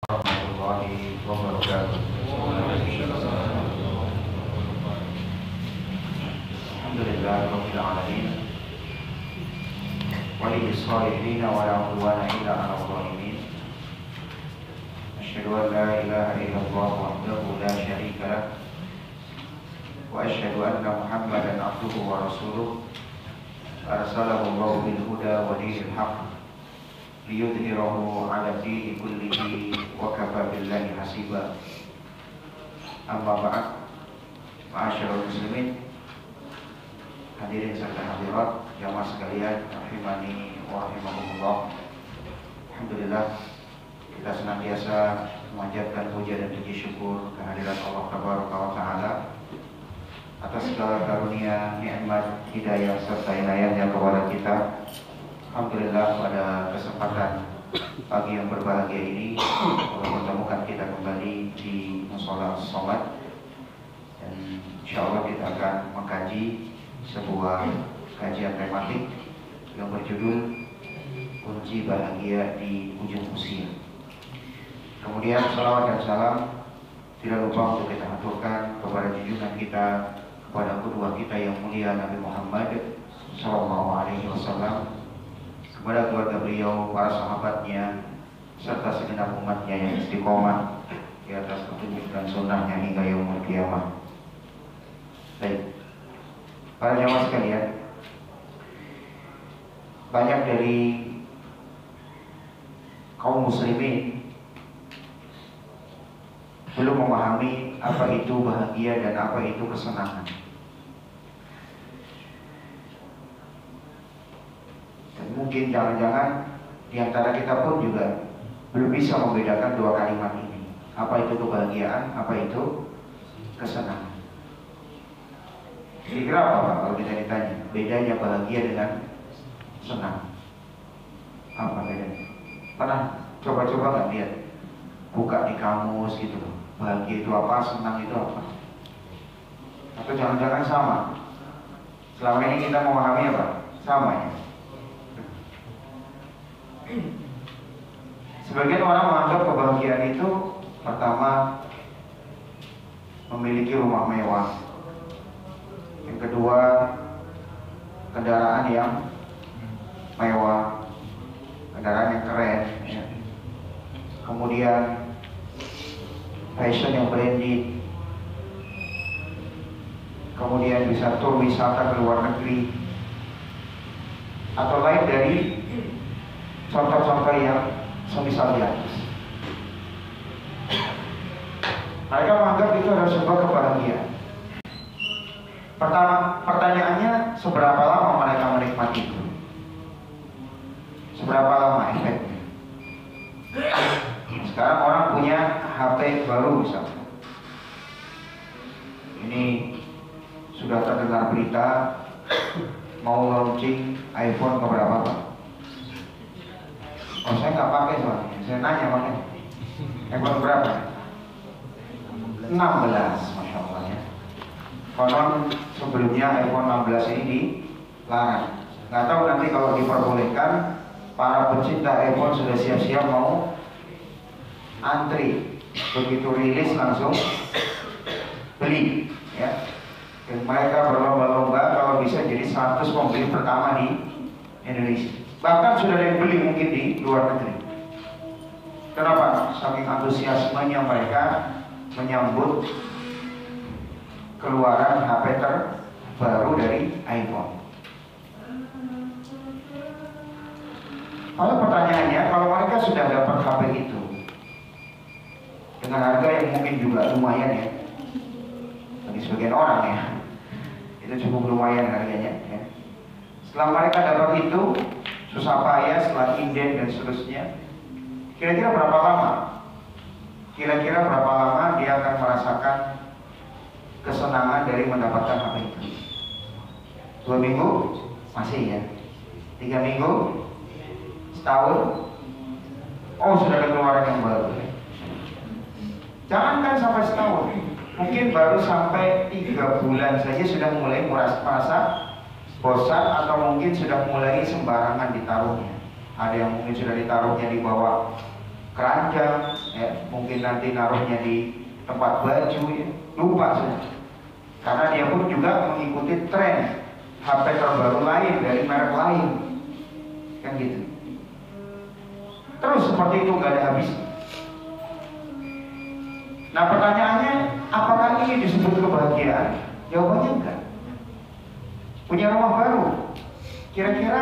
warahmatullahi wabarakatuh. Alhamdulillahirabbil alamin. Waliyis shalihin wa la udwana illa 'alal zalimin. Asyhadu an la ilaha illallah wahdahu la syarika lah. Wa asyhadu anna Muhammadan abduhu wa rasuluh. Arsalahu Allahu bil huda wa dinil haqq liyudhhirahu 'ala dini kullihi wa kafa billahi hasiba. Amma ba'd. Ma'asyiral muslimin, hadirin serta hadirat jamaah sekalian, rahimani wa rahimakumullah. Alhamdulillah, kita senantiasa memanjatkan puja dan puji syukur kehadirat Allah Tabaraka wa Ta'ala atas segala karunia, nikmat, hidayah serta inayahnya kepada kita. Alhamdulillah, pada kesempatan pagi yang berbahagia ini Allah mempertemukan kita kembali di Mushola Sholat, dan insya Allah kita akan mengkaji sebuah kajian tematik yang berjudul Kunci Bahagia di Ujung Usia. Kemudian salawat dan salam tidak lupa untuk kita aturkan kepada junjungan kita, kepada kedua kita yang mulia Nabi Muhammad SAW, kepada keluarga beliau, para sahabatnya, serta segenap umatnya yang istiqomah di atas petunjuk dan sunnahnya hingga yaumul qiyamah. Baik, para jamaah sekalian, banyak dari kaum muslimin belum memahami apa itu bahagia dan apa itu kesenangan. Dan mungkin jangan-jangan di antara kita pun juga belum bisa membedakan dua kalimat ini. Apa itu kebahagiaan, apa itu kesenangan. Kira-kira apa Pak kalau kita ditanya bedanya bahagia dengan senang? Apa bedanya? Pernah coba-coba nggak lihat? Buka di kamus gitu loh. Bahagia itu apa, senang itu apa? Atau jangan-jangan sama? Selama ini kita memahami apa? Sama ya? Sebagian orang menganggap kebahagiaan itu pertama memiliki rumah mewah, yang kedua kendaraan yang mewah, kendaraan yang keren ya. Kemudian fashion yang branded, kemudian bisa tur wisata ke luar negeri, atau lain dari contoh-contoh yang semisal di atas. Mereka menganggap itu adalah sebuah kebahagiaan. Pertanyaannya, seberapa lama mereka menikmati itu? Seberapa lama efeknya? Sekarang orang punya HP baru misalnya. Ini sudah terdengar berita mau launching iPhone keberapa Pak? Oh, saya nggak pakai soalnya. Saya nanya makanya. iPhone berapa? 16, Masya Allah ya. Konon sebelumnya iPhone 16 ini dilarang. Nggak tahu nanti kalau diperbolehkan, para pecinta iPhone sudah siap-siap mau antri. Begitu rilis langsung beli ya. Dan mereka berlomba-lomba kalau bisa jadi 100 pembeli pertama di Indonesia. Bahkan sudah ada yang beli mungkin di luar negeri. Kenapa? Saking antusiasmenya mereka menyambut keluaran HP terbaru dari iPhone. Lalu pertanyaannya, kalau mereka sudah dapat HP itu dengan harga yang mungkin juga lumayan ya, bagi sebagian orang ya, itu cukup lumayan harganya ya. Setelah mereka dapat itu, susah payah, setelah inden dan seterusnya, kira-kira berapa lama? Kira-kira berapa lama dia akan merasakan kesenangan dari mendapatkan HP itu? 2 minggu? Masih ya? 3 minggu? Setahun? Oh, sudah ada keluaran yang baru. Jangankan sampai setahun, mungkin baru sampai 3 bulan saja sudah mulai merasa bosan, atau mungkin sudah mulai sembarangan ditaruhnya. Ada yang mungkin sudah ditaruhnya di bawah keranjang, ya, mungkin nanti naruhnya di tempat baju, ya, lupa saja. Karena dia pun juga mengikuti tren HP terbaru lain dari merek lain, kan gitu. Terus seperti itu nggak ada habis. Nah pertanyaannya, apakah ini disebut kebahagiaan? Jawabannya enggak. Punya rumah baru, kira-kira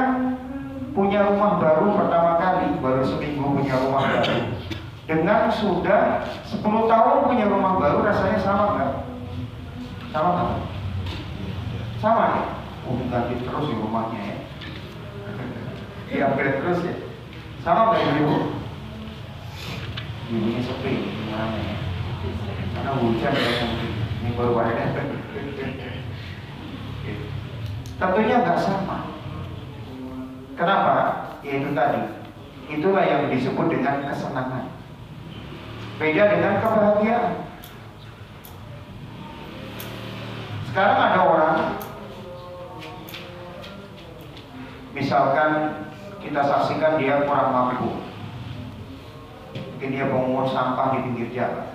punya rumah baru pertama kali, baru seminggu punya rumah baru, dengan sudah 10 tahun punya rumah baru, rasanya sama nggak? Sama nggak? Sama ya? Oh, ganti terus di rumahnya ya, di-upgrade terus ya. Sama nggak ibu? Ini sepi, gimana ya? Karena hujan ya, ini baru pada datang. Tentunya nggak sama. Kenapa? Yaitu tadi, itulah yang disebut dengan kesenangan. Beda dengan kebahagiaan. Sekarang ada orang, misalkan kita saksikan dia kurang mampu, mungkin dia mengungut sampah di pinggir jalan.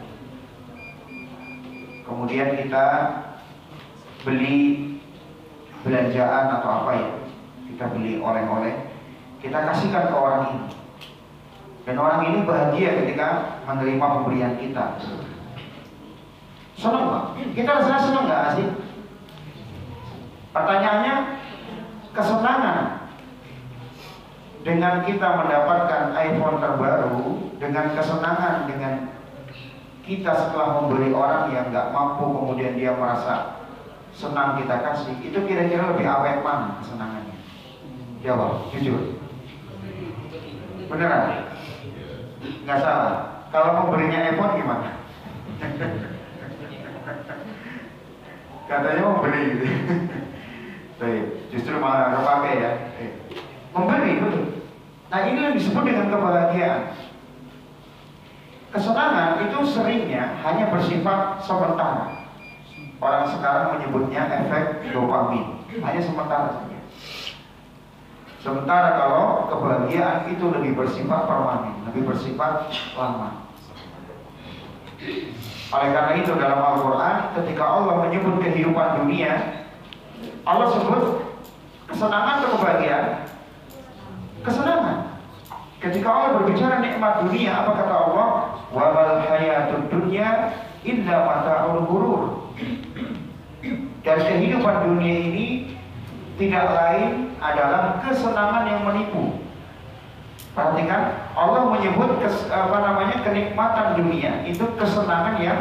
Kemudian kita beli belanjaan atau apa ya, kita beli oleh-oleh, kita kasihkan ke orang ini, dan orang ini bahagia ketika menerima pemberian kita. Senang nggak? Kita rasanya senang nggak sih? Pertanyaannya, kesenangan dengan kita mendapatkan iPhone terbaru, dengan kesenangan dengan kita setelah memberi orang yang nggak mampu, kemudian dia merasa senang kita kasih, itu kira-kira lebih awet mana kesenangannya? Jawab, jujur. Beneran? Nggak salah. Kalau memberinya iPhone gimana? Katanya mau beli gitu. Baik, justru malah nggak pakai ya. Memberi, betul. Nah ini yang disebut dengan kebahagiaan. Kesenangan itu seringnya hanya bersifat sementara. Orang sekarang menyebutnya efek dopamin, hanya sementara saja. Sementara kalau kebahagiaan itu lebih bersifat permanen, lebih bersifat lama. Oleh karena itu dalam Al-Quran, ketika Allah menyebut kehidupan dunia, Allah sebut kesenangan atau kebahagiaan? Kesenangan. Ketika Allah berbicara nikmat dunia, apa kata Allah? Wa mal hayatud dunya illa mata'ul ghurur. Dan kehidupan dunia ini tidak lain adalah kesenangan yang menipu. Perhatikan, Allah menyebut kenikmatan dunia itu kesenangan yang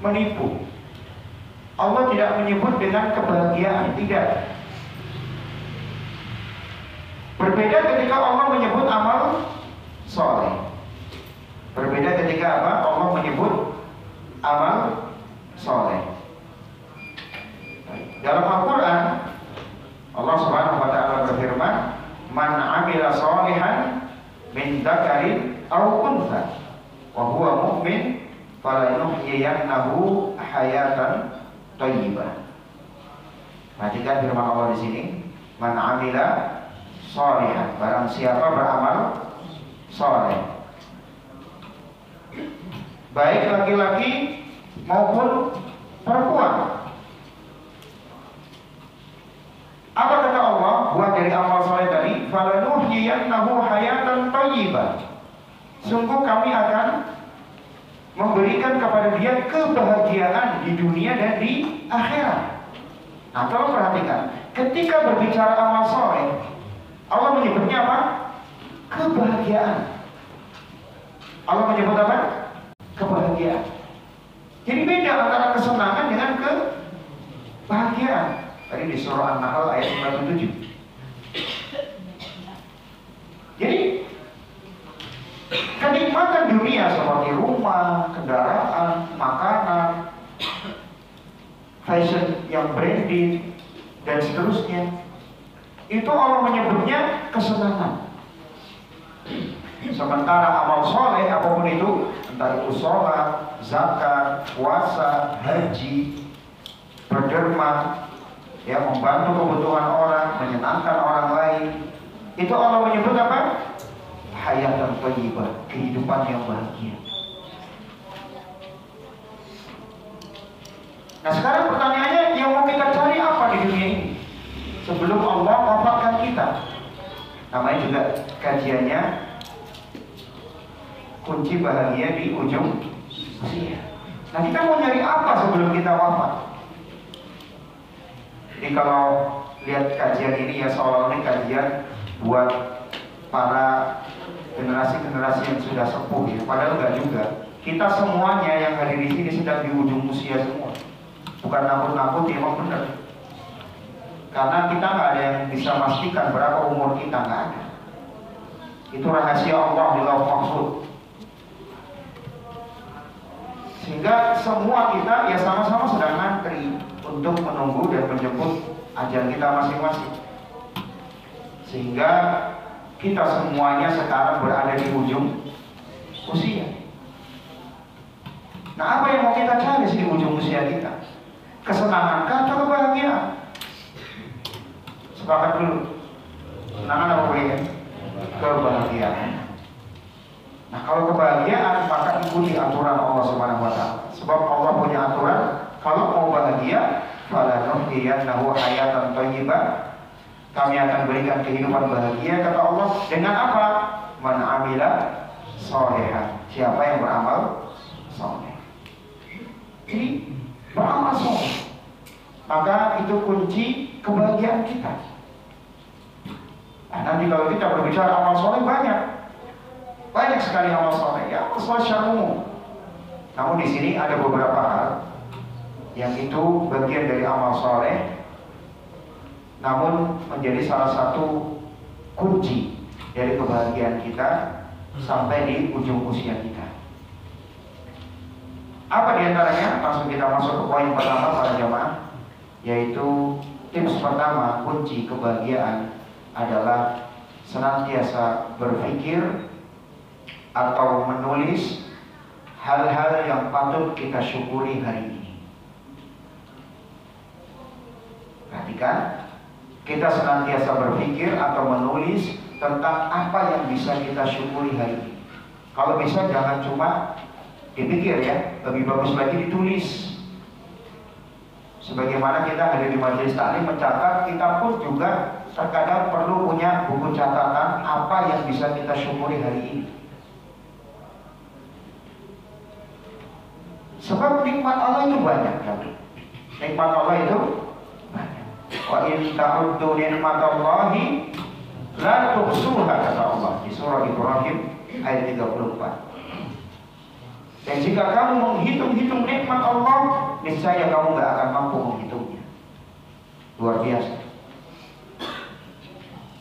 menipu. Allah tidak menyebut dengan kebahagiaan, tidak. Berbeda ketika Allah menyebut amal soleh. Berbeda ketika apa? Allah menyebut amal soleh. Dalam Al-Quran, Allah Subhanahu wa Ta'ala berfirman, "Man 'amila sholihan min dzakarin aw untha wa huwa mu'min falanuhyiyannahu hayatan thayyibah." Perhatikan firman Allah di sini, "Man 'amila sholihan", barang siapa beramal soleh, baik laki-laki maupun perempuan. Apa kata Allah buat dari amal soleh tadi? Falanuhyiyannahu hayatan thayyibah. Sungguh kami akan memberikan kepada dia kebahagiaan di dunia dan di akhirat. Nah, kalau perhatikan, ketika berbicara amal soleh, Allah menyebutnya apa? Kebahagiaan. Allah menyebut apa? Kebahagiaan. Jadi beda antara kesenangan dengan kebahagiaan. Tadi di surah An-Nahl ayat 97. Jadi kenikmatan dunia seperti rumah, kendaraan, makanan, fashion yang branded dan seterusnya, itu Allah menyebutnya kesenangan. Sementara amal soleh apapun itu, entah itu sholat, zakat, puasa, haji, berderma, ya, membantu kebutuhan orang, menyenangkan orang lain, itu Allah menyebut apa? hayatan thayyibah, kehidupan yang bahagia. Nah sekarang pertanyaannya, yang mau kita cari apa di dunia ini sebelum Allah wafatkan kita? Namanya juga kajiannya kunci bahagia di ujung usia. Nah kita mau nyari apa sebelum kita wafat? Jadi kalau lihat kajian ini ya seolah-olah ini kajian buat para generasi-generasi yang sudah sepuh ya. Padahal enggak juga. Kita semuanya yang hadir di sini sedang di ujung usia semua. Bukan nakut-nakut, emang benar. Karena kita nggak ada yang bisa pastikan berapa umur kita, nggak ada. Itu rahasia Allah di Lauh Mahfuz. Sehingga semua kita ya sama-sama sedang ngantri untuk menunggu dan menjemput ajal kita masing-masing. Sehingga kita semuanya sekarang berada di ujung usia. Nah apa yang mau kita cari di ujung usia kita? Kesenangan atau kebahagiaan? Sepakat dulu. Kesenangan apa ya? Kebahagiaan. Nah kalau kebahagiaan maka ikuti aturan Allah Subhanahu wa Ta'ala. Sebab Allah punya aturan, kalau mau bahagia, falanuhyiyannahu hayatan thayyibah. Kami akan berikan kehidupan bahagia, kata Allah, dengan apa? Man amila sholihan. Siapa yang beramal saleh. Jadi beramal saleh, maka itu kunci kebahagiaan kita. Nah, nanti kalau kita berbicara amal saleh banyak sekali amal saleh ya, sesuai secara umum. Namun di sini ada beberapa hal yang itu bagian dari amal saleh, namun menjadi salah satu kunci dari kebahagiaan kita sampai di ujung usia kita. Apa diantaranya? Langsung kita masuk ke poin pertama para jamaah, yaitu tips pertama kunci kebahagiaan adalah senantiasa berpikir atau menulis hal-hal yang patut kita syukuri hari ini. Perhatikan, kita senantiasa berpikir atau menulis tentang apa yang bisa kita syukuri hari ini. Kalau bisa jangan cuma dipikir ya, lebih bagus lagi ditulis. Sebagaimana kita ada di majelis taklim mencatat, kita pun juga terkadang perlu punya buku catatan apa yang bisa kita syukuri hari ini. Sebab nikmat Allah itu banyak kan? Nikmat Allah itu banyak. Wa in ta'uddu ni'matallahi la tuhsuha, kata Allah di surah Ibrahim ayat 34. Dan jika kamu menghitung-hitung nikmat Allah, niscaya kamu gak akan mampu menghitungnya. Luar biasa.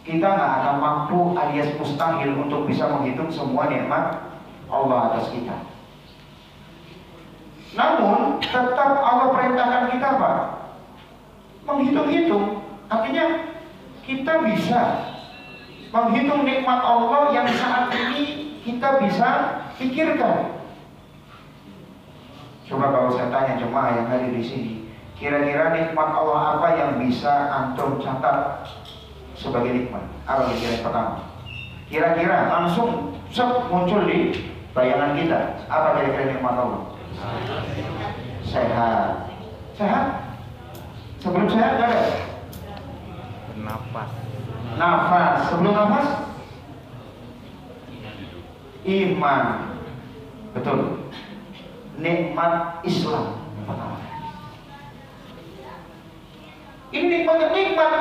Kita gak akan mampu alias mustahil untuk bisa menghitung semua nikmat Allah atas kita. Namun tetap Allah perintahkan kita apa? Menghitung-hitung. Artinya kita bisa menghitung nikmat Allah yang saat ini kita bisa pikirkan. Coba kalau saya tanya jemaah yang hadir di sini, kira-kira nikmat Allah apa yang bisa antum catat sebagai nikmat? Apa kira-kira pertama? Kira-kira langsung muncul di bayangan kita. Apa kira-kira nikmat Allah? Sehat. Sehat? Sebelum sehat ada? Nafas. Nafas. Sebelum nafas? Iman. Betul. Nikmat Islam pertama. Ini nikmat.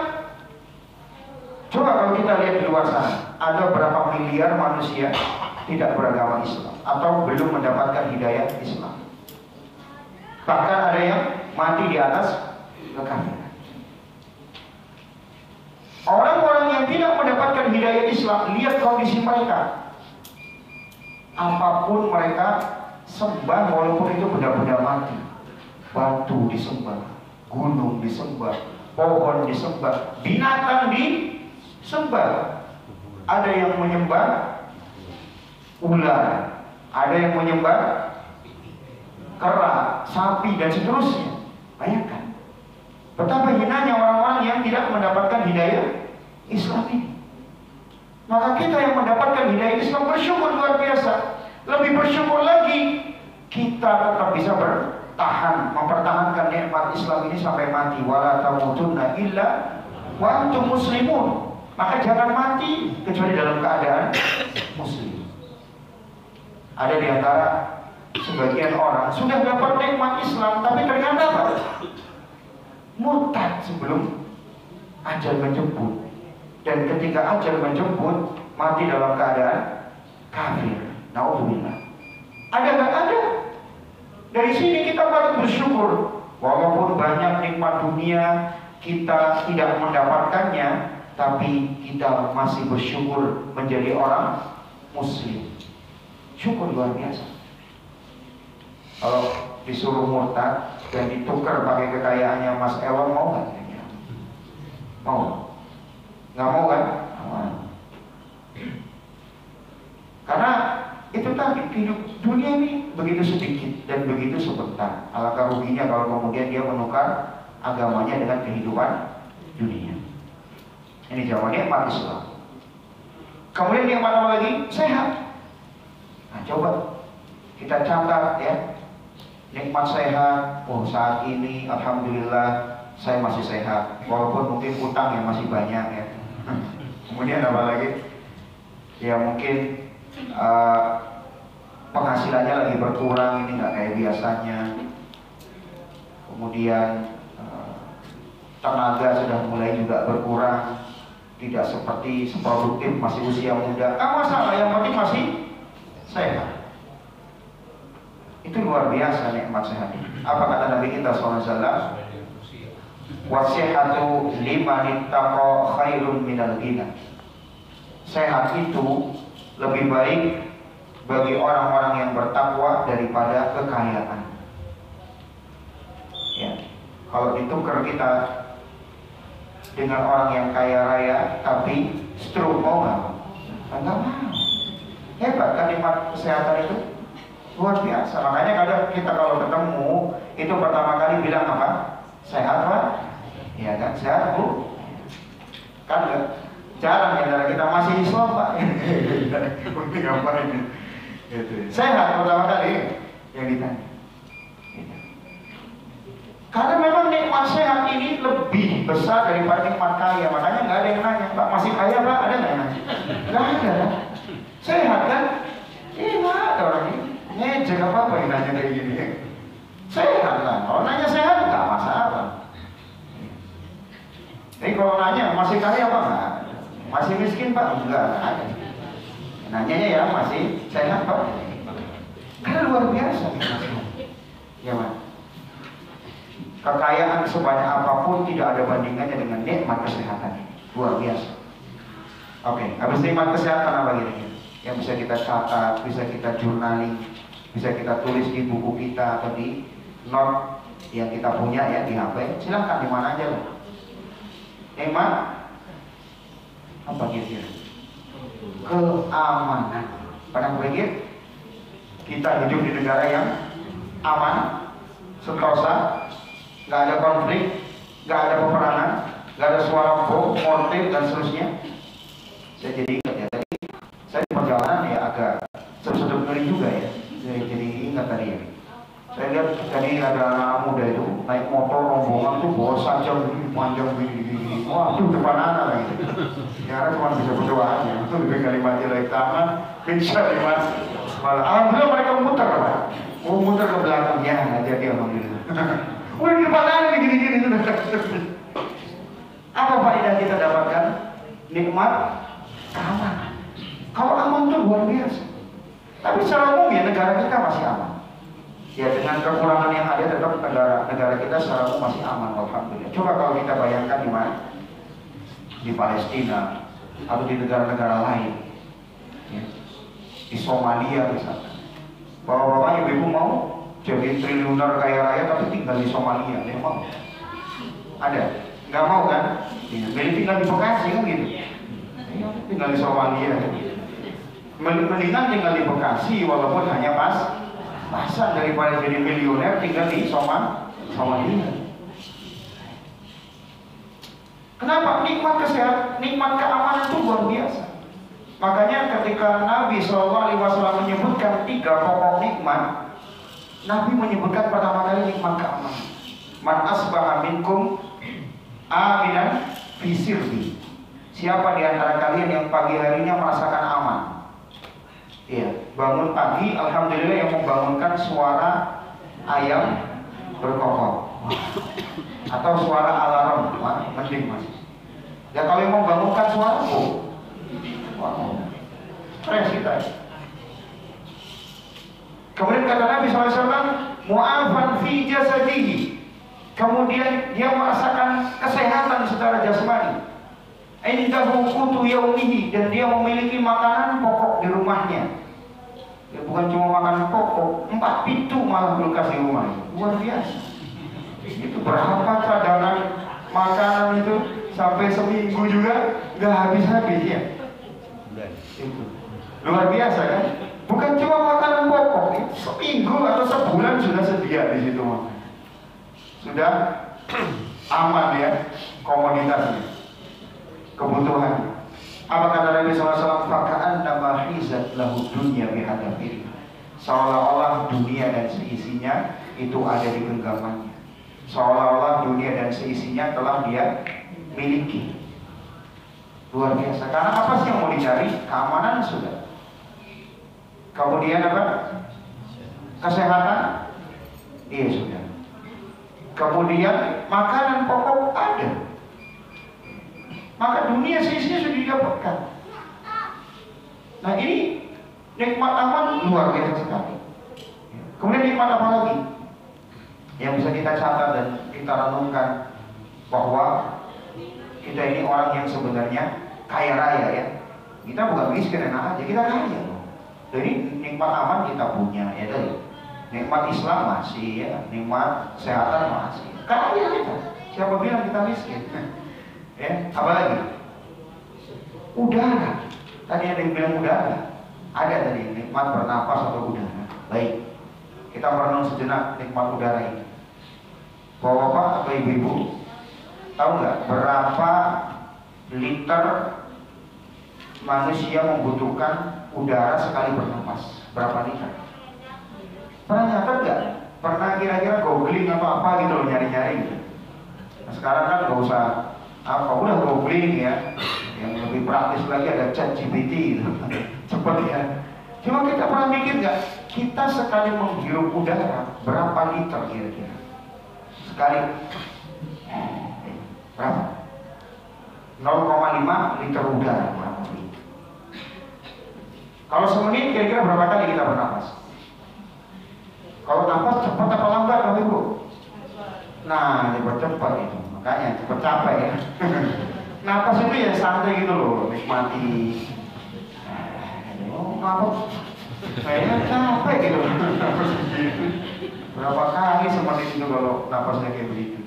Coba kalau kita lihat di luar sana, ada berapa miliar manusia tidak beragama Islam atau belum mendapatkan hidayah Islam. Bahkan ada yang mati di atas kekafiran. Orang-orang yang tidak mendapatkan hidayah Islam, lihat kondisi mereka. Apapun mereka sembah, walaupun itu benda-benda mati. Batu disembah, gunung disembah, pohon disembah, binatang disembah. Ada yang menyembah ular, ada yang menyembah kera, sapi, dan seterusnya. Bayangkan betapa hinanya orang-orang yang tidak mendapatkan hidayah Islam ini. Maka kita yang mendapatkan hidayah Islam bersyukur luar biasa. Lebih bersyukur lagi kita tetap bisa bertahan, mempertahankan nikmat Islam ini sampai mati. Wala tamutunna illa wa antum muslimun. Maka jangan mati kecuali dalam keadaan muslim. Ada di antara sebagian orang sudah dapat nikmat Islam, tapi ternyata apa? Murtad sebelum ajal menjemput. Dan ketika ajal menjemput, mati dalam keadaan kafir. Naudzubillah. Ada nggak? Ada. Dari sini kita patut bersyukur. Walaupun banyak nikmat dunia kita tidak mendapatkannya, tapi kita masih bersyukur menjadi orang muslim. Syukur luar biasa. Kalau disuruh murtad dan ditukar pakai kekayaannya Mas Ewan, mau nggak? Mau? Nggak mau kan? Mau. Karena itu tadi, hidup dunia ini begitu sedikit dan begitu sebentar. Alangkah ruginya kalau kemudian dia menukar agamanya dengan kehidupan dunia. Ini jawaban nikmat Islam. Kemudian nikmat apa lagi? Sehat. Nah, coba kita catat ya. Nikmat sehat. Oh, saat ini alhamdulillah saya masih sehat. Walaupun mungkin utang yang masih banyak ya. Kemudian apa lagi? Ya mungkin penghasilannya lagi berkurang, ini nggak kayak biasanya. Kemudian tenaga sudah mulai juga berkurang, tidak seperti seproduktif, masih usia muda. Masalah, yang penting masih sehat. Itu luar biasa nikmat sehat. Apa kata Nabi kita SAW? Wasihatu liman ittaqa khairun minal ghina. Sehat itu lebih baik bagi orang-orang yang bertakwa daripada kekayaan. Ya, kalau ditukar kita dengan orang yang kaya raya tapi stroke, mau nggak? Nggak mau. Hebat kan nikmat kesehatan itu, luar biasa. Makanya kadang kita kalau ketemu itu pertama kali bilang apa? Sehat Pak? Ya kan, sehat Bu? Kan jarang ya dari kita masih Islam Pak. Sehat pertama kali yang ditanya. Karena memang nikmat sehat ini lebih besar daripada nikmat kaya. Makanya nggak ada yang nanya, Pak masih kaya Pak? Ada nggak yang nanya? Nggak ada. Sehat kan? Nggak ada orang ini. Ngejek apa yang nanya kayak gini? Sehat lah. Kalau nanya sehat nggak masalah. Jadi kalau nanya masih kaya apa nggak? Masih miskin Pak? Enggak ada. Nanyanya ya masih sehat Pak? Karena luar biasa. Ya Pak. Kekayaan sebanyak apapun tidak ada bandingannya dengan nikmat kesehatan. Luar biasa. Oke, habis nikmat kesehatan apa gini? Yang bisa kita catat, bisa kita journaling, bisa kita tulis di buku kita atau di note yang kita punya ya di HP. Silahkan di mana aja loh. Nikmat apa kira-kira? Keamanan. Pernah berpikir kita hidup di negara yang aman, sentosa, nggak ada konflik, nggak ada peperangan, nggak ada suara bom, mortir dan seterusnya. Saya jadi ingat ya tadi, saya di perjalanan ya agak sedikit ngeri juga ya. Saya jadi ingat tadi ya. Saya lihat tadi ada anak muda itu naik motor rombongan tuh bawa sajam panjang begini. Wah, itu depan anak lagi. Ya cuma bisa berdoa aja. Itu lebih kalimat ilahi taman, bisa kalimat malah. Alhamdulillah mereka muter Pak. Mau muter ke belakang ya, nggak jadi alhamdulillah. Udah di depan aja gini-gini sudah. Apa faedah kita dapatkan? Nikmat keamanan. Kalau aman itu luar biasa. Tapi secara umum ya negara kita masih aman. Ya dengan kekurangan yang ada tetap negara kita secara umum masih aman alhamdulillah. Coba kalau kita bayangkan di mana? Di Palestina atau di negara-negara lain. Ya. Di Somalia misalnya. Bapak-bapak ibu-ibu mau jadi triliuner kaya raya tapi tinggal di Somalia, dia mau? Ada? Nggak mau kan? Ya, tinggal di Bekasi kan gitu. Ya, tinggal di Somalia. Mendingan tinggal di Bekasi walaupun hanya pasan daripada jadi milioner tinggal di Somalia. Kenapa? Nikmat kesehatan, nikmat keamanan itu luar biasa. Makanya ketika Nabi SAW menyebutkan 3 pokok nikmat, Nabi menyebutkan pertama kali nikmat keamanan. Man asbaha minkum aminan fi sirbi. Siapa di antara kalian yang pagi harinya merasakan aman? Iya, bangun pagi, alhamdulillah yang membangunkan suara ayam berkokok atau suara alarm, mending mas. Ya kalau yang membangunkan suara, stres kita. Kemudian kata Nabi SAW, mu'afan fi jasadihi. Kemudian dia merasakan kesehatan secara jasmani. Indahu qutu yaumihi, dan dia memiliki makanan pokok di rumahnya. Ya, bukan cuma makanan pokok, 4 pintu malah kulkas di rumahnya. Luar biasa. Itu berapa cadangan makanan itu sampai seminggu juga nggak habis-habis ya. Itu luar biasa kan? Bukan cuma makanan pokok, seminggu atau sebulan sudah sedia di situ, sudah aman ya komoditasnya, kebutuhan. Apa kata Nabi SAW? Faka'an nama hizat lahu dunya bihadafir. Seolah-olah dunia dan seisinya itu ada di genggamannya. Seolah-olah dunia dan seisinya telah dia miliki. Luar biasa. Karena apa sih yang mau dicari? Keamanan sudah. Kemudian apa? Kesehatan? Iya sudah. Kemudian makanan pokok ada. Maka dunia seisinya sudah didapatkan. Nah ini nikmat aman luar biasa sekali. Kemudian nikmat apa lagi yang bisa kita catat dan kita renungkan? Bahwa kita ini orang yang sebenarnya kaya raya ya. Kita bukan miskin enak aja, kita kaya. Jadi nikmat aman kita punya ya tadi. Nikmat Islam masih ya, nikmat kesehatan masih. Kaya kita. Siapa bilang kita miskin? Ya, apa lagi? Udara. Tadi ada yang bilang udara. Ada tadi nikmat bernapas atau udara. Baik. Kita merenung sejenak nikmat udara ini. Bapak-bapak atau ibu-ibu, tahu nggak berapa liter manusia membutuhkan udara sekali bernapas? Berapa liter? Pernah nyatet nggak? Pernah kira-kira googling atau apa gitu loh, nyari-nyari gitu. Nah, sekarang kan nggak usah apa, udah googling ya. Yang lebih praktis lagi ada ChatGPT gitu. Cepet ya. Cuma kita pernah mikir nggak? Kita sekali menghirup udara berapa liter kira-kira? Sekali berapa? 0,5 liter udara. Kalau semenit kira-kira berapa kali kita bernapas? Kalau nafas cepat apa lambat Bapak Ibu? Nah, cepat itu. Makanya cepat capek ya. Nafas itu ya santai gitu loh, nikmati. Oh, nafas kayaknya capek gitu. Berapa kali semenit itu kalau nafasnya kayak begitu?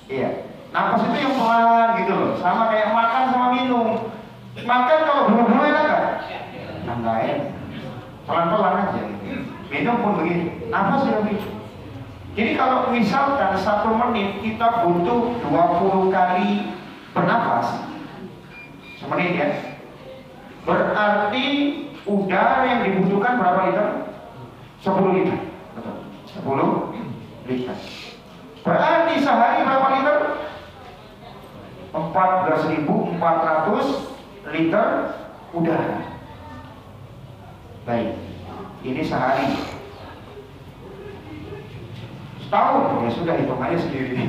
Iya, nafas itu yang pelan gitu loh. Sama kayak makan sama minum. Makan kalau buru-buru enak nggak? Nggak enak. Pelan-pelan aja gitu. Minum pun begitu, nafas ya begitu. Jadi kalau misalkan 1 menit kita butuh 20 kali bernafas, semenit ya, berarti udara yang dibutuhkan berapa liter? 10 liter. Betul. 10 liter. Berarti sehari berapa liter? 14.400 liter udara. Baik, ini sehari. Setahun, ya sudah hitungannya sendiri.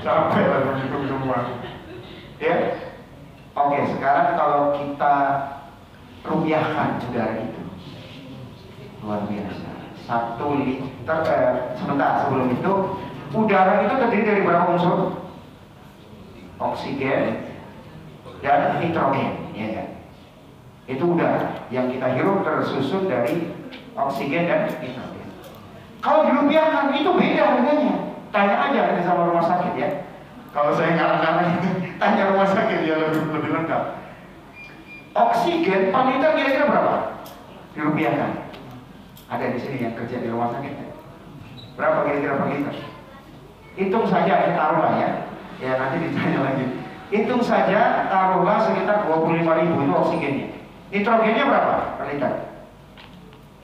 Capek lah menghitung semua. Ya, oke. Sekarang kalau kita rupiahkan udara itu, luar biasa. 1 liter. Sebentar sebelum itu, udara itu terdiri dari berapa unsur? Oksigen dan nitrogen, ya kan? Itu udara yang kita hirup tersusun dari oksigen dan nitrogen. Kalau dirupiahkan itu beda harganya. Tanya aja nanti sama rumah sakit ya. Kalau saya ngarang-ngarang itu, tanya rumah sakit ya lebih lengkap. Oksigen per liter kira-kira berapa? Dirupiahkan. Ada di sini yang kerja di rumah sakit ya. Berapa kira-kira per liter? Hitung saja, taruh lah ya. Ya nanti ditanya lagi. Hitung saja, taruhlah sekitar 25.000 itu oksigennya. Nitrogennya berapa per liter?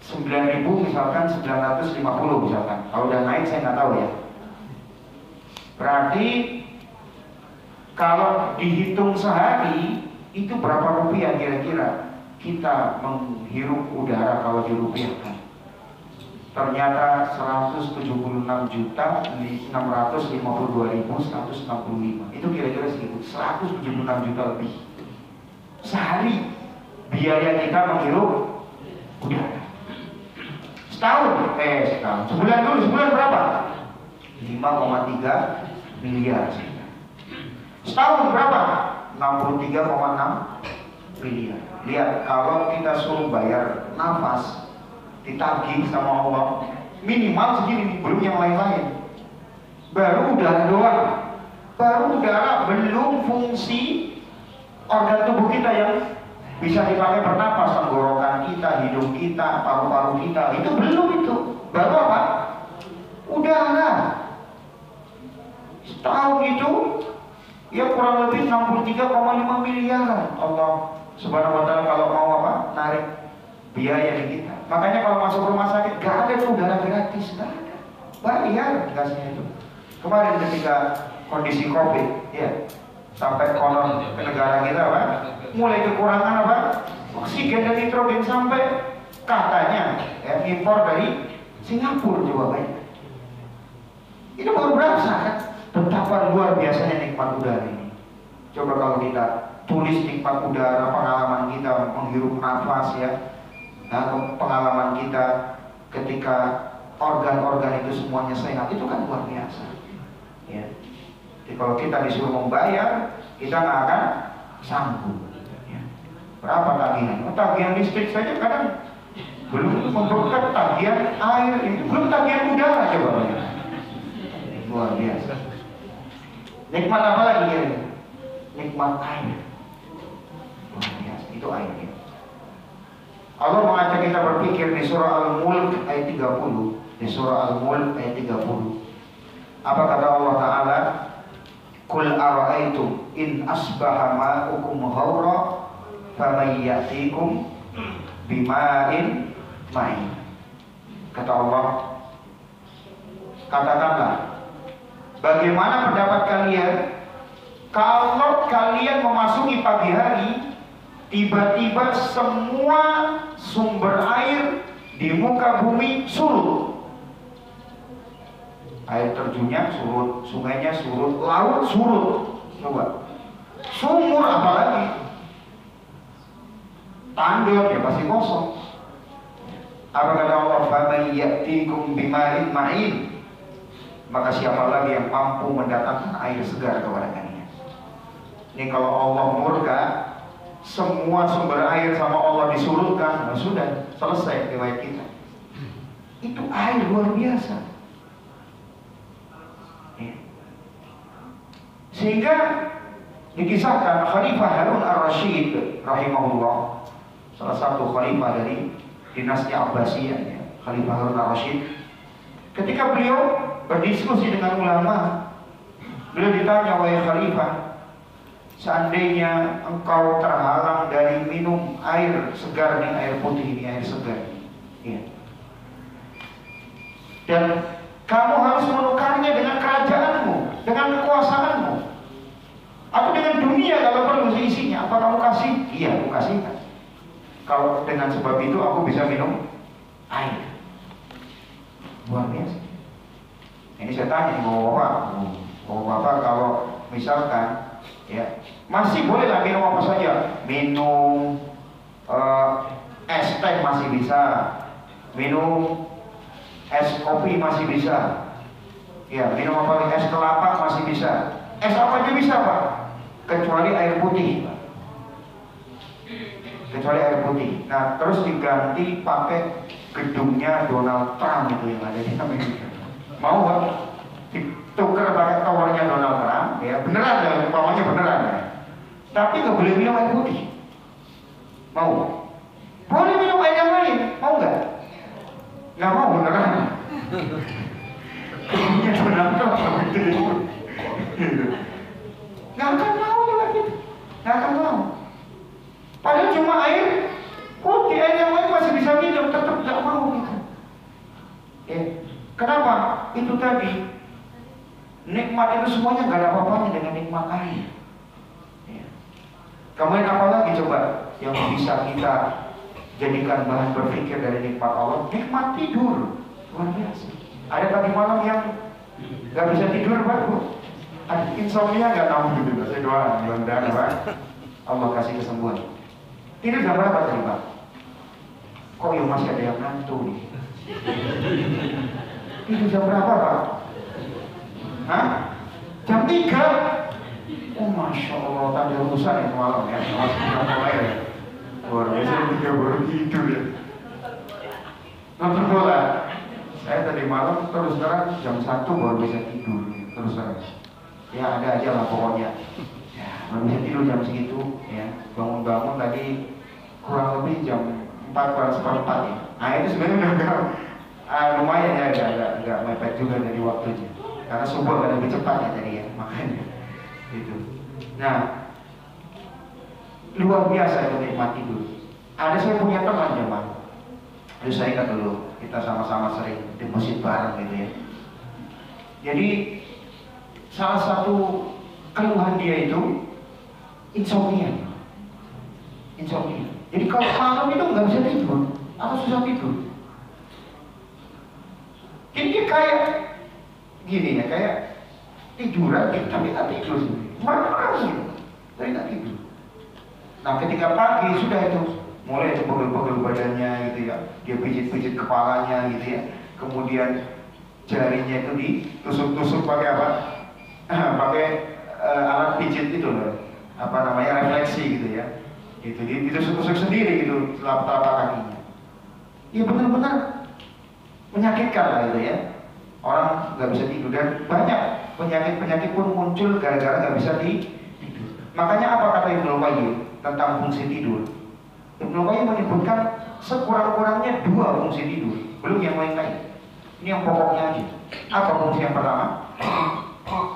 9.000 misalkan, 950 misalkan. Kalau udah naik saya nggak tahu ya. Berarti kalau dihitung sehari itu berapa rupiah kira-kira kita menghirup udara kalau dirupiahkan? Ternyata 176.652.165. Itu kira-kira segitu, 176 juta lebih sehari biaya kita menghirup udara. Setahun, sebulan dulu, sebulan berapa? 5,3 miliar. Setahun berapa? 63,6 miliar. Lihat, kalau kita suruh bayar nafas ditagih sama Allah minimal segini nih, belum yang lain-lain. Baru udara doang. Baru udara, belum fungsi organ tubuh kita yang bisa dipakai bernapas, tenggorokan kita, hidung kita, paru-paru kita. Itu belum itu. Baru apa? Udara. Setahun itu ya kurang lebih 63,5 miliar. Allah Subhanahu wa ta'ala kalau mau apa? Narik biaya di kita. Makanya kalau masuk rumah sakit gak ada tuh udara gratis, gak ada. Bayar gasnya itu. Kemarin ketika kondisi COVID, ya sampai konon ke negara kita, Pak, mulai kekurangan apa? Oksigen dan nitrogen sampai katanya ya, impor dari Singapura coba banyak. Itu baru berasa kan? Betapa luar biasanya nikmat udara ini. Coba kalau kita tulis nikmat udara, pengalaman kita menghirup nafas ya. Nah, pengalaman kita ketika organ-organ itu semuanya sehat, itu kan luar biasa ya. Jadi kalau kita disuruh membayar, kita nggak akan sanggup ya. Berapa tagihan? Tagihan listrik saja kadang belum memberat, tagihan air itu belum, tagihan udara coba ya. Luar biasa. Nikmat apa lagi ya? Nikmat air. Luar biasa, itu airnya. Allah mengajak kita berpikir di surah Al-Mulk ayat 30. Di surah Al-Mulk ayat 30. Apa kata Allah Ta'ala? Qul ara'aitum in asbaha ma'ukum ghawra faman ya'tikum bima'in ma'in. Kata Allah, katakanlah, bagaimana pendapat kalian kalau kalian memasuki pagi hari, tiba-tiba semua sumber air di muka bumi surut. Air terjunnya surut, sungainya surut, laut surut. Coba, sumur apalagi, tandon ya pasti kosong. Apa kata Allah? Faman ya'tikum bima'in ma'in. Maka siapa lagi yang mampu mendatangkan air segar kepada kalian? Ini kalau Allah murka, semua sumber air sama Allah disurutkan, nah sudah selesai riwayat kita. Itu air luar biasa. Sehingga dikisahkan Khalifah Harun ar-Rasyid rahimahullah, salah satu khalifah dari dinasti Abbasiyah ya, Khalifah Harun ar-Rasyid, ketika beliau berdiskusi dengan ulama, beliau ditanya, wahai khalifah, seandainya engkau terhalang dari minum air segar nih, air putih ini, air segar ya, dan kamu harus menukarnya dengan kerajaanmu, dengan kekuasaanmu, atau dengan dunia kalau perlu seisinya, apa kamu kasih? Iya, aku kasihkan. Kalau dengan sebab itu aku bisa minum air. Luar biasa. Ini saya tanya nih bapak, kalau misalkan ya masih boleh lah minum apa saja, minum es teh masih bisa, minum es kopi masih bisa, ya minum apa lagi, es kelapa masih bisa, es apa aja bisa Pak, kecuali air putih, kecuali air putih. Nah terus diganti pakai gedungnya Donald Trump itu yang ada di Amerika. Mau Pak ditukar pakai towernya Donald Trump, ya beneran ya, umpamanya beneran ya. Tapi nggak boleh minum air putih. Mau? Boleh minum air yang lain, mau nggak? Nggak mau beneran. Gedungnya Donald Trump gitu. Nggak akan mau Kenapa? Itu tadi, nikmat itu semuanya gak ada apa-apanya dengan nikmat air. Ya. Kemudian apa lagi coba yang bisa kita jadikan bahan berpikir dari nikmat Allah? Nikmat tidur, luar biasa. Ada tadi malam yang gak bisa tidur, Pak, Bu? Ada insomnia gak tahu gitu? Saya doa, mudah-mudahan Pak Allah kasih kesembuhan. Tidur jam berapa tadi, Pak? Kok ya masih ada yang ngantuk nih? Tidur jam berapa, Pak? Hah? Jam 3? Oh, Masya Allah, tadi urusan itu malam ya. Masih jam mulai ya. Luar biasa, tiga baru tidur ya. Nonton bola. Saya tadi malam terus terang jam 1 baru bisa tidur. Terus terang. Ya ada aja lah pokoknya. Ya, baru bisa tidur jam segitu. Ya, bangun-bangun tadi kurang lebih jam 4:04 ya. Nah itu sebenarnya udah lumayan ya, agak mepet juga dari waktunya. Karena subuh kan lebih cepat ya tadi ya, makanya gitu. Nah, luar biasa itu nikmat tidur. Ada saya punya teman zaman. Dulu saya ingat dulu kita sama-sama sering di masjid bareng gitu ya. Jadi salah satu keluhan dia itu insomnia. Insomnia. Jadi kalau malam itu nggak bisa tidur atau susah tidur. Jadi dia kayak gini ya, kayak tiduran gitu, tapi nggak tidur sih. Marah gitu, tapi nggak tidur. Nah ketika pagi sudah itu mulai itu pegel-pegel badannya gitu ya, dia pijit-pijit kepalanya gitu ya, kemudian jarinya itu ditusuk-tusuk pakai apa? Pakai alat pijit itu loh, apa namanya, refleksi gitu ya. Itu ditusuk-tusuk sendiri gitu telapak kakinya. Ya benar-benar menyakitkan lah itu ya. Orang nggak bisa tidur dan banyak penyakit-penyakit pun muncul gara-gara nggak bisa tidur. Makanya apa kata Ibnu Qayyim tentang fungsi tidur? Ibnu Qayyim menyebutkan sekurang-kurangnya 2 fungsi tidur, belum yang lain-lain. Ini yang pokoknya aja. Apa fungsi yang pertama?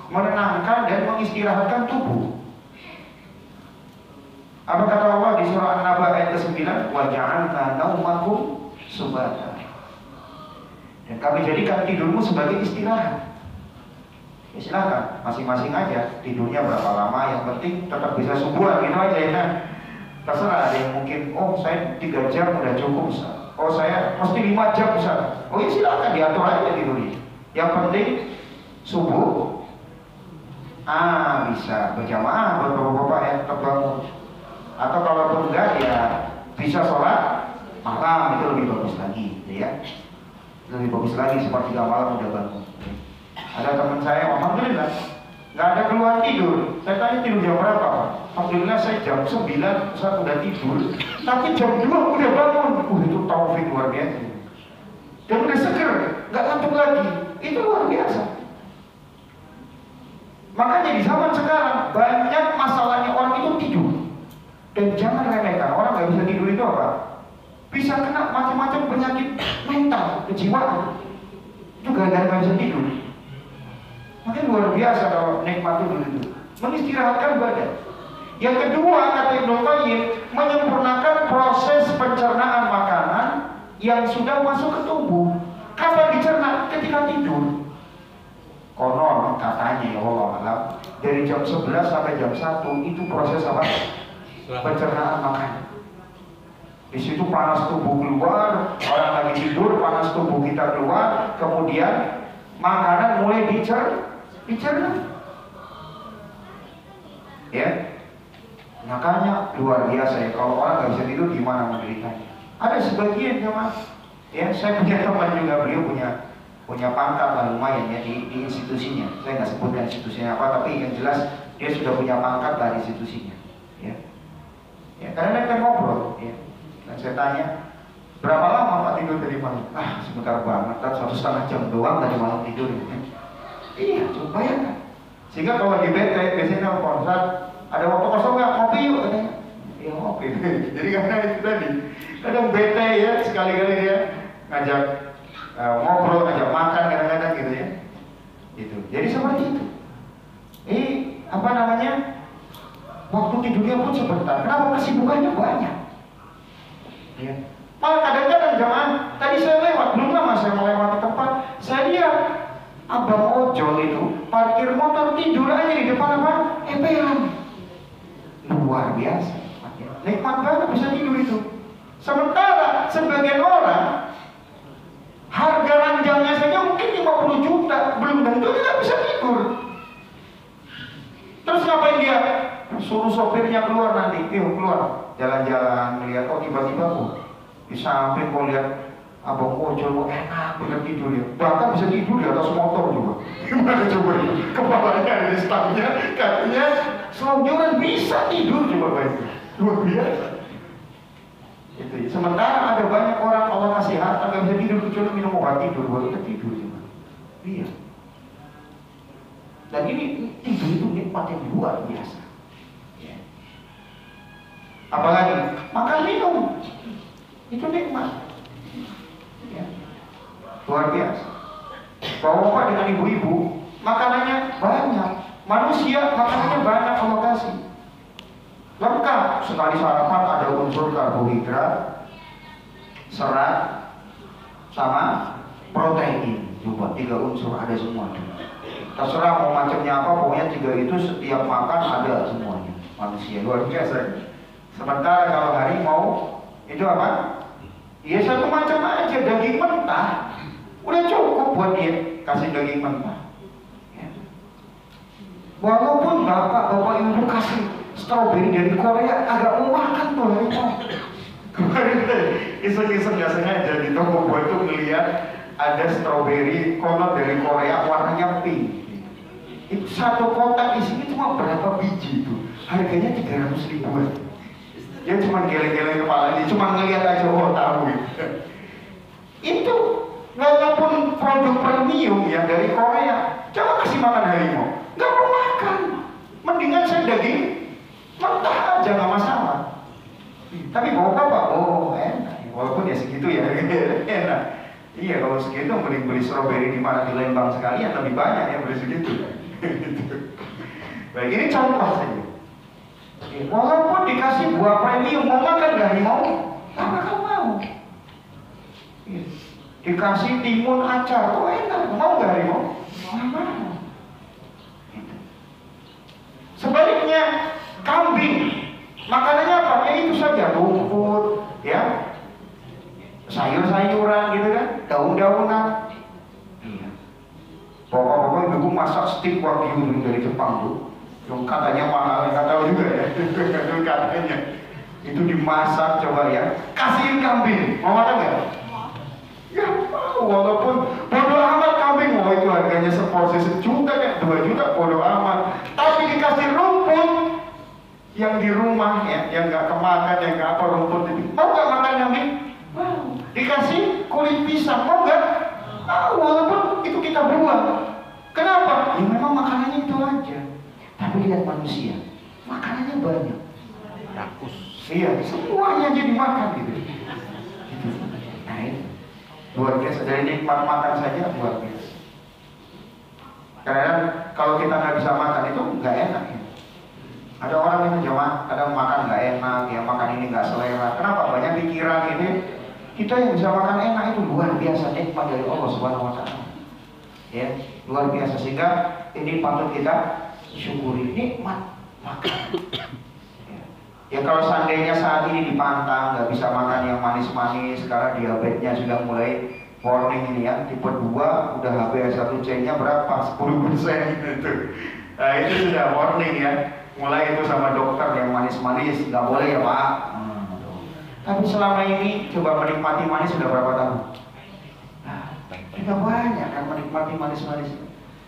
Menenangkan dan mengistirahatkan tubuh. Apa kata Allah di surah An-Naba ayat ke-9? Wa ja'alna naumakum subata. Dan kami jadikan tidurmu sebagai istirahat. Ya silakan, masing-masing aja tidurnya berapa lama, yang penting tetap bisa subuhan gitu aja ya. Terserah, ada yang mungkin, oh saya 3 jam udah cukup Ustaz. Oh saya mesti 5 jam Ustaz. Oh ya silakan diatur aja tidurnya. Yang penting subuh. Bisa berjamaah buat bapak-bapak yang terbangun. Atau kalaupun enggak ya bisa sholat malam, itu lebih bagus lagi gitu ya. Lebih bagus lagi sepertiga malam udah bangun. Ada teman saya, alhamdulillah nggak ada keluhan tidur. Saya tanya tidur jam berapa Pak? Alhamdulillah saya jam 9 saat udah tidur, tapi jam 2 udah bangun. Itu taufik luar biasa. Dan udah seger, nggak ngantuk lagi. Itu luar biasa. Makanya di zaman sekarang banyak masalahnya orang itu tidur. Dan jangan remehkan, orang nggak bisa tidur itu apa? Bisa kena macam-macam penyakit mental, kejiwaan. Itu gara-gara nggak bisa tidur. Makanya luar biasa kalau nikmat tidur itu, mengistirahatkan badan. Yang kedua kata Ibnu Qayyim, menyempurnakan proses pencernaan makanan yang sudah masuk ke tubuh. Kapan dicerna? Ketika tidur. Konon katanya ya Allah alam, dari jam 11 sampai jam 1 itu proses apa? Pencernaan makanan. Di situ panas tubuh keluar, orang lagi tidur, panas tubuh kita keluar, kemudian makanan mulai dicerna. Ya, makanya luar biasa ya, kalau orang nggak bisa tidur gimana menderitanya. Ada sebagian jemaah, ya saya punya teman juga, beliau punya pangkat lah lumayan ya di institusinya. Saya nggak sebutkan institusinya apa, tapi yang jelas dia sudah punya pangkat lah di institusinya. Ya, karena kita ngobrol, ya. Dan saya tanya, berapa lama Pak tidur tadi malam? Sebentar banget, 1,5 jam doang tadi malam tidur. Iya, coba bayangkan. Sehingga kalau di BT biasanya telepon, ada waktu kosong nggak? Ngopi yuk katanya. Iya ngopi. Jadi karena itu tadi, kadang BT ya, sekali-kali dia ngajak ngobrol, ngajak makan kadang-kadang gitu ya. Gitu. Jadi seperti itu. Apa namanya? Waktu tidurnya pun sebentar. Kenapa? Kesibukannya banyak. Ya. Malah kadang-kadang jamaah, tadi saya lewat, belum lama saya melewati tempat, saya lihat abang ojol itu parkir motor tidur aja di depan apa? Emperan. Luar biasa. Nikmat banget bisa tidur itu. Sementara sebagian orang harga ranjangnya saja mungkin 50 juta, belum tentu dia bisa tidur. Terus ngapain dia? Suruh sopirnya keluar nanti, yuk keluar, jalan-jalan, melihat, oh tiba-tiba di samping kok lihat abang ojol, enak bener tidur ya. Bahkan bisa tidur di atas motor juga. Gimana coba itu? Kepalanya ada di stangnya, kakinya selonjoran bisa tidur coba baik. Luar biasa. Itu. Sementara ada banyak orang Allah kasih harta nggak bisa tidur kecuali minum obat tidur, baru tidur cuma. Iya. Dan ini tidur itu nikmat yang luar biasa. Ya. Apalagi makan minum itu nikmat. Ya. Luar biasa. Bapak dengan ibu-ibu makanannya banyak, manusia makanannya banyak Allah kasih. Lengkap, sekali sarapan ada unsur karbohidrat, serat, sama protein. Coba 3 unsur ada semuanya. Terserah mau macamnya apa, pokoknya 3 itu setiap makan ada semuanya. Manusia luar biasa. Sementara kalau harimau itu apa? Ya satu macam aja, daging mentah udah cukup buat dia kasih daging mentah. Ya. Walaupun bapak ibu kasih stroberi dari Korea, agak mau makan tuh harimau. Kemarin iseng-iseng gak sengaja di toko gua tuh ngeliat ada stroberi kolot dari Korea warnanya pink. Itu satu kotak isinya cuma berapa biji itu? Harganya 300 ribuan. Dia cuma geleng-geleng kepala, dia cuma ngeliat aja, oh tahu gitu. Itu walaupun produk premium ya dari Korea, coba kasih makan harimau, nggak mau makan. Mendingan saya daging mentah aja nggak masalah. Tapi bapak, oh enak. Walaupun ya segitu ya, enak. Iya kalau segitu mending beli stroberi di mana di Lembang sekalian lebih banyak ya beli segitu. Baik, ini contoh saja. Walaupun dikasih buah premium, mau makan gak mau? Tak bakal mau. Dikasih timun acar, oh enak, mau gak mau? Nggak mau. Sebaliknya kambing, makanannya apa? Ya itu saja, rumput, ya, sayur-sayuran gitu kan, daun-daunan. Pokok-pokok ibu masak stik wagyu dulu dari Jepang tuh, yang katanya mahal, nggak tahu juga ya. Katanya itu dimasak, coba ya, kasihin kambing, mau makan nggak? Ya mau, walaupun bodoh amat kambing, mau itu harganya seporsi 1 juta kan, 2 juta bodoh amat. Tapi dikasih rumput yang di rumah ya, yang nggak kemakan, yang nggak apa rumput itu, mau nggak makan kambing? Mau. Dikasih kulit pisang, mau nggak? Walaupun itu kita buang. Kenapa? Ya memang makanannya itu aja. Tapi lihat manusia, makanannya banyak. Rakus. Iya, semuanya jadi makan gitu. Nah itu luar biasa. Dari nikmat makan saja luar biasa. Karena kalau kita nggak bisa makan itu nggak enak ya. Ada orang yang jemaah kadang makan nggak enak, ya makan ini nggak selera. Kenapa? Banyak pikiran ini. Kita yang bisa makan enak itu luar biasa nikmat dari Allah Subhanahu wa Ta'ala. Ya, luar biasa, sehingga ini patut kita syukuri nikmat makan. Ya kalau seandainya saat ini dipantang nggak bisa makan yang manis-manis, karena diabetesnya sudah mulai warning ini ya, tipe 2 udah HbA1c-nya berapa? 10% gitu. Nah itu sudah warning ya, mulai itu sama dokter yang manis-manis nggak boleh ya Pak. Tapi selama ini coba menikmati manis sudah berapa tahun? Nah, sudah banyak kan menikmati manis-manis.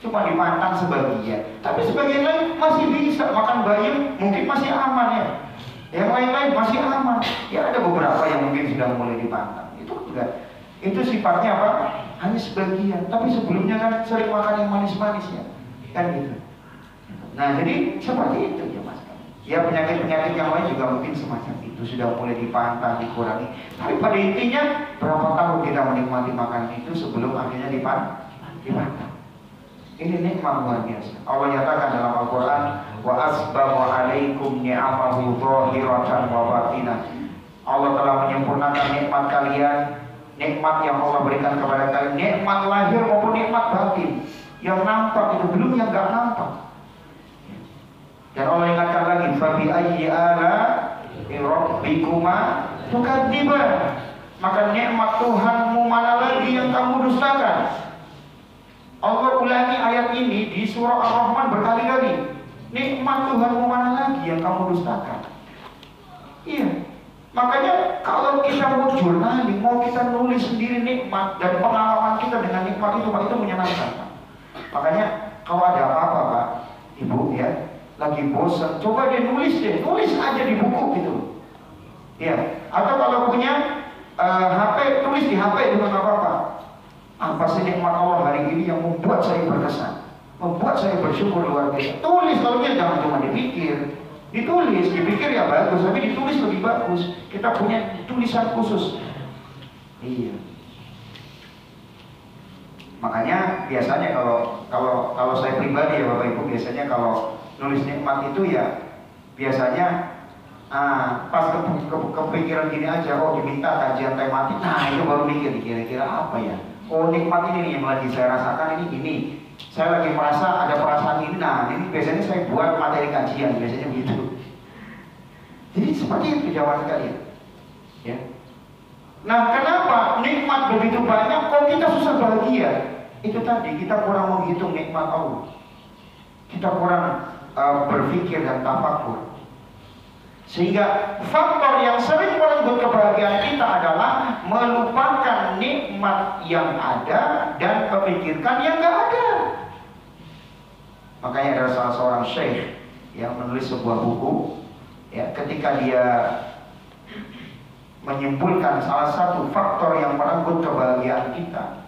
Cuma dipantang sebagian, tapi sebagian lain masih bisa makan bayam, mungkin masih aman ya. Yang lain-lain masih aman. Ya ada beberapa yang mungkin sudah mulai dipantang. Itu enggak. Itu sifatnya apa? Hanya sebagian. Tapi sebelumnya kan sering makan yang manis-manis ya, kan gitu. Nah jadi seperti itu ya Mas. Ya penyakit-penyakit yang lain juga mungkin semacam itu sudah mulai dipantang, dikurangi. Tapi pada intinya berapa tahun kita menikmati makanan itu sebelum akhirnya dipantang. Ini nikmat luar biasa. Allah nyatakan dalam Al-Quran, wa asbagha alaikum ni'amahu zahiratan wa batinah. Allah telah menyempurnakan nikmat kalian, nikmat yang Allah berikan kepada kalian, nikmat lahir maupun nikmat batin. yang nampak itu, belum yang nggak nampak. Dan Allah ingatkan lagi, fabi ayyi ala rabbikuma tukadziban. Maka nikmat Tuhanmu mana lagi yang kamu dustakan? Allah ulangi ayat ini di surah Ar-Rahman berkali-kali. Nikmat Tuhanmu mana lagi yang kamu dustakan? Iya. Makanya kalau kita mau jurnali, mau kita nulis sendiri nikmat dan pengalaman kita dengan nikmat itu, Pak, itu menyenangkan, Pak. Makanya kalau ada apa-apa, Pak, Ibu ya, lagi bosan, coba deh nulis aja di buku gitu. Ya, atau kalau punya HP, tulis di HP juga nggak apa-apa. Apa sih nikmat Allah hari ini yang membuat saya berkesan, membuat saya bersyukur luar biasa. Tulis, kalau jangan cuma dipikir. Ditulis, dipikir ya bagus, tapi ditulis lebih bagus. Kita punya tulisan khusus. Iya. Makanya biasanya kalau saya pribadi ya Bapak Ibu, biasanya kalau nulis nikmat itu ya biasanya pas kepikiran gini aja, oh diminta kajian tematik, nah itu baru mikir kira-kira apa ya, oh nikmat ini nih yang lagi saya rasakan ini gini, saya lagi merasa ada perasaan ini, nah ini biasanya saya buat materi kajian, biasanya begitu. Jadi seperti itu jawaban kalian ya. Nah kenapa nikmat begitu banyak kok kita susah bahagia? Itu tadi, kita kurang menghitung nikmat Allah, kita kurang berpikir dan tafakur. Sehingga faktor yang sering merenggut kebahagiaan kita adalah melupakan nikmat yang ada dan memikirkan yang gak ada. Makanya ada salah seorang syekh yang menulis sebuah buku ya, ketika dia menyimpulkan salah satu faktor yang merenggut kebahagiaan kita,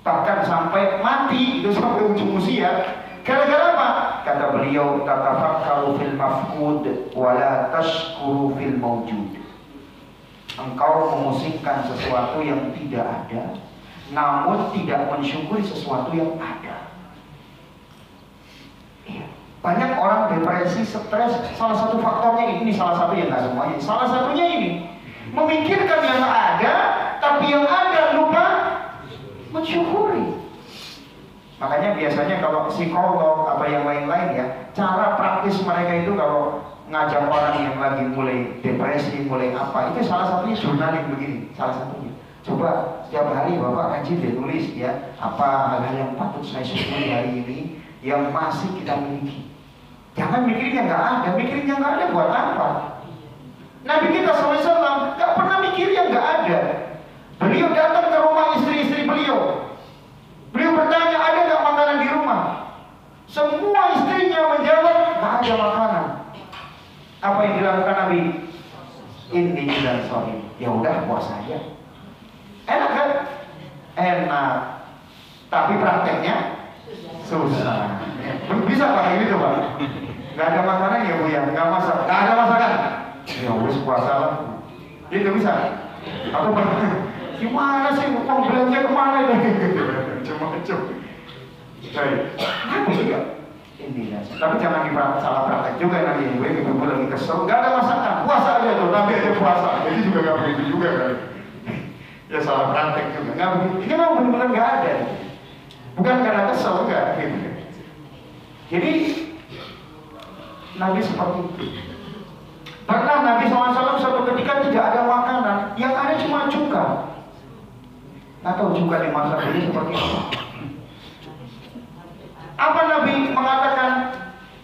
bahkan sampai mati, itu sampai ujung usia, gara-gara apa? Kata beliau, tatafakkaru fil mafqud wala tashkuru fil mawjud. Engkau memusingkan sesuatu yang tidak ada, namun tidak mensyukuri sesuatu yang ada. Banyak orang depresi, stres, salah satu faktornya ini, salah satu yang nggak semuanya, salah satunya ini, memikirkan yang ada, tapi yang ada lupa mensyukuri. Makanya biasanya kalau psikolog atau yang lain-lain ya, cara praktis mereka itu kalau ngajak orang yang lagi mulai depresi, mulai apa, itu salah satunya jurnaling begini, salah satunya. Coba setiap hari Bapak kaji deh, tulis ya, apa hal-hal yang patut saya syukuri hari ini yang masih kita miliki. Jangan mikirin yang nggak ada, mikirin yang nggak ada buat apa? Nabi kita SAW nggak pernah mikir yang nggak ada. Beliau datang ke rumah istri-istri beliau. Beliau bertanya, ada nggak makanan di rumah? Semua istrinya menjawab, nggak ada makanan. Apa yang dilakukan Nabi? Ini dan sorry. Ya udah, puasa aja. Enak kan? Enak. Tapi prakteknya susah. Bisa Pak gitu Pak? Nggak ada makanan ya Bu ya? Nggak masak? Nggak ada masakan? Ya wis puasa lah. Itu bisa? Atau gimana sih? Uang belanja kemana itu? Macam-macam. Baik. Tapi juga ini ya. Tapi jangan salah praktek juga nanti. Ibu lagi kesel. Nggak ada masakan. Puasa aja tuh. Nabi aja puasa. Jadi juga nggak begitu juga kan? Ya salah praktek juga. Nggak begitu. Ini memang benar-benar nggak ada. Bukan karena kesel enggak. Gitu. Jadi Nabi seperti itu. Pernah Nabi SAW suatu ketika tidak ada makanan, yang ada cuma cuka. Atau cuka dimasak ini seperti apa? Apa Nabi mengatakan?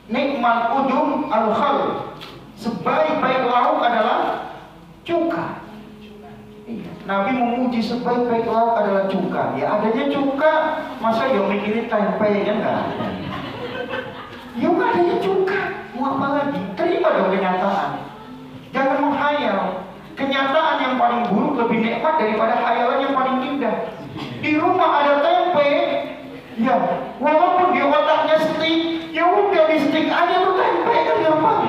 Nikmat udum al-khal, sebaik-baik lauk adalah cuka. Nabi memuji sebaik-baik lauk adalah cuka. Ya adanya cuka, masa yang mikirin tempe ya enggak? Ya adanya cuka, mau apa lagi? Terima dong kenyataan. Jangan menghayal. Kenyataan yang paling buruk lebih nikmat daripada khayalan yang paling indah. Di rumah ada tempe, ya walaupun di otaknya stik, ya udah di stik aja tuh tempe kan gampang.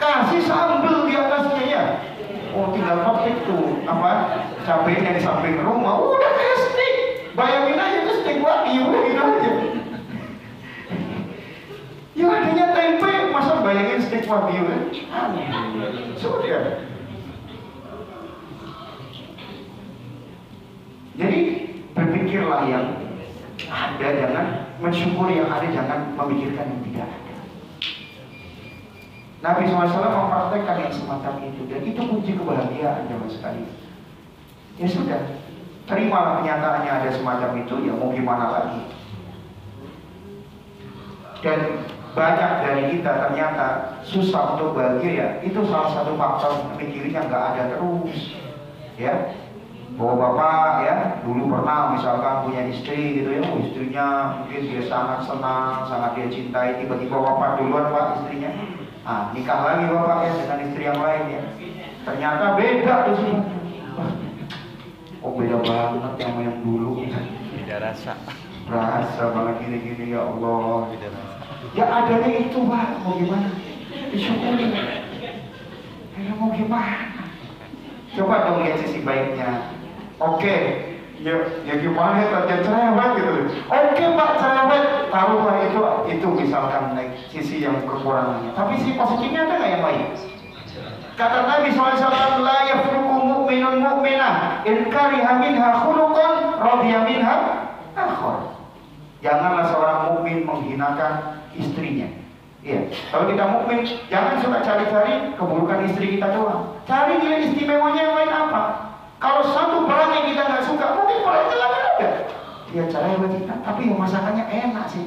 Kasih sambal di atasnya ya. Oh tinggal petik tuh apa cabenya di samping rumah, udah kayak stik. Bayangin aja tuh stik wagyu, udah gitu aja. Ya adanya tempe, masa bayangin stik wagyu kan? Seperti apa? Jadi berpikirlah yang ada jangan mensyukuri yang ada, jangan memikirkan yang tidak ada. Nabi SAW mempraktekkan yang semacam itu, dan itu kunci kebahagiaan jemaah sekalian. Ya sudah, terimalah kenyataannya ada semacam itu, ya mau gimana lagi. Dan banyak dari kita ternyata susah untuk bahagia, ya itu salah satu faktor mikirinnya nggak ada terus, ya. Bahwa bapak ya dulu pernah misalkan punya istri gitu ya, istrinya mungkin dia sangat senang, sangat dia cintai, tiba-tiba bapak duluan pak istrinya, nikah lagi bapak ya dengan istri yang lain ya, ternyata beda tuh sih. Oh beda banget sama yang dulu. Beda rasa. Rasa banget gini-gini ya Allah. Beda rasa. Ya adanya itu pak, mau gimana? Disyukuri. Ya mau gimana? Coba dong lihat sisi baiknya. Oke, ya gimana ya cerewet gitu. Oke pak cerewet, taruhlah itu misalkan sisi yang kekurangannya. Tapi sisi positifnya ada nggak yang lain? Kata Nabi SAW, la yafruqu mu'minun mu'minah in kariha minha khuluqan radiya minha akhar. Janganlah seorang mukmin menghinakan istrinya. Iya, kalau kita mukmin jangan suka cari-cari keburukan istri kita doang. Cari nilai istimewanya yang lain apa? Kalau satu barang yang kita nggak suka, mungkin barang yang lain ada. Ya caranya kita, tapi yang masakannya enak sih.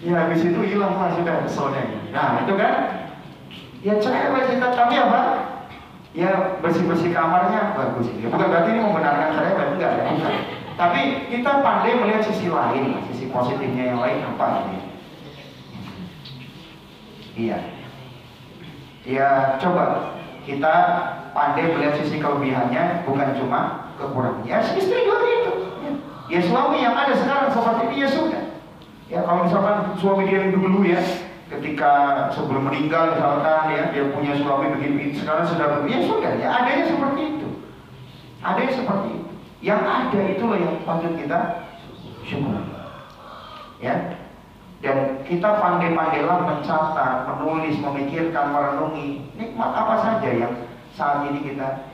Ya habis itu hilang lah sudah keselnya. Nah itu kan, ya caranya kita, tapi apa? Ya bersih-bersih kamarnya bagus. Ya, bukan berarti ini membenarkan caranya, enggak ya, bukan. Tapi kita pandai melihat sisi lain, sisi positifnya yang lain apa gitu. Iya. Ya coba kita pandai melihat sisi kelebihannya, bukan cuma kekurangannya. Ya istri juga itu. Ya suami yang ada sekarang seperti ini ya sudah. Ya kalau misalkan suami dia yang dulu ya, ketika sebelum meninggal misalkan ya dia punya suami begini, sekarang sudah begini, ya sudah. Ya adanya seperti itu. Adanya seperti itu. Yang ada itulah yang patut kita syukur. Ya. Dan kita pandai-pandailah mencatat, menulis, memikirkan, merenungi nikmat apa saja yang saat ini kita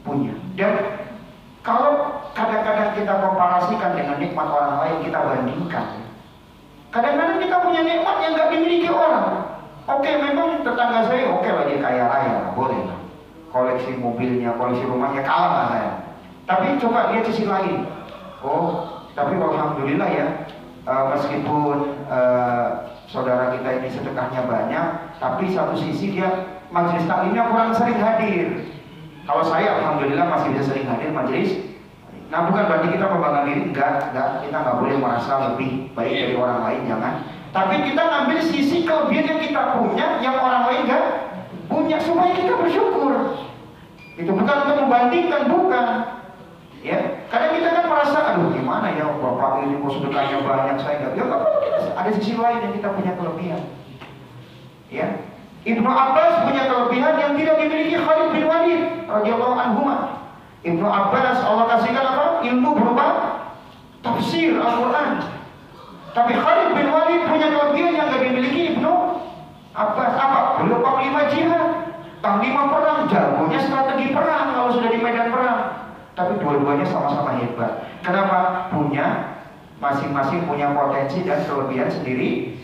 punya. Dan kalau kadang-kadang kita komparasikan dengan nikmat orang lain, kita bandingkan. Kadang-kadang kita punya nikmat yang nggak dimiliki orang. Oke, memang tetangga saya oke lah dia kaya raya, boleh lah. Koleksi mobilnya, koleksi rumahnya kalah lah saya. Tapi coba lihat sisi lain. Oh, tapi alhamdulillah ya. Meskipun saudara kita ini sedekahnya banyak, tapi satu sisi dia majelis taklimnya kurang sering hadir. Kalau saya alhamdulillah masih bisa sering hadir majelis. Nah bukan berarti kita membanggakan diri, enggak, kita nggak boleh merasa lebih baik dari orang lain, jangan. Tapi kita ngambil sisi kelebihan yang kita punya, yang orang lain nggak punya, supaya kita bersyukur. Itu bukan untuk membandingkan, bukan. Ya, kadang kita kan merasa, aduh gimana ya, bapak ini mau sedekahnya banyak, saya nggak. Ya nggak apa-apa, ada sisi lain yang kita punya kelebihan. Ya, Ibnu Abbas punya kelebihan yang tidak dimiliki Khalid bin Walid radhiyallahu anhu. Ibnu Abbas Allah kasihkan apa? Ilmu berupa tafsir Al-Quran. Tapi Khalid bin Walid punya kelebihan yang tidak dimiliki Ibnu Abbas. Apa? Beliau panglima jihad, panglima perang, jagonya strategi perang kalau sudah di medan perang. Tapi dua-duanya sama-sama hebat. Kenapa? Punya masing-masing punya potensi dan kelebihan sendiri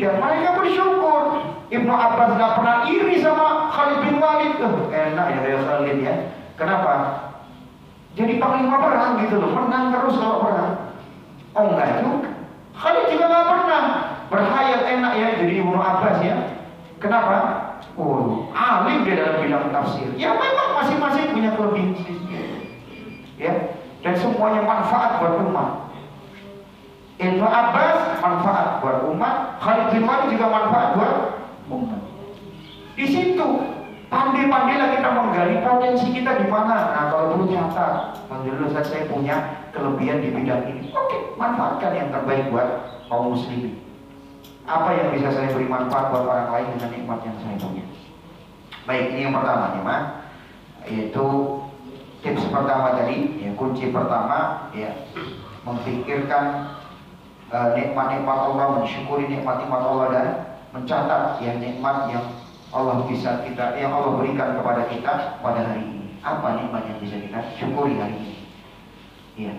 dan mereka bersyukur. Ibnu Abbas nggak pernah iri sama Khalid bin Walid. Enak ya dari Khalid ya. Kenapa? Jadi panglima perang gitu loh, menang terus kalau perang. Oh enggak juga. Khalid juga nggak pernah berhayal enak ya jadi Ibnu Abbas ya. Kenapa? Oh, alim dia dalam bidang tafsir. Ya memang masing-masing punya kelebihan sendiri. Ya, dan semuanya manfaat buat umat. Ibnu Abbas manfaat buat umat, Khalid bin Walid juga manfaat buat umat. Di situ pandai-pandailah kita menggali potensi kita di mana. Nah, kalau perlu nyata, alhamdulillah saya punya kelebihan di bidang ini. Oke, manfaatkan yang terbaik buat kaum muslimin. Apa yang bisa saya beri manfaat buat orang lain dengan nikmat yang saya punya. Baik, ini yang pertama ya, Mas. Yaitu tips pertama tadi, ya, kunci pertama ya, memikirkan nikmat-nikmat Allah, mensyukuri nikmat-nikmat Allah dan mencatat ya nikmat yang Allah berikan kepada kita pada hari ini. Apa nikmat yang bisa kita syukuri hari ini? Ya.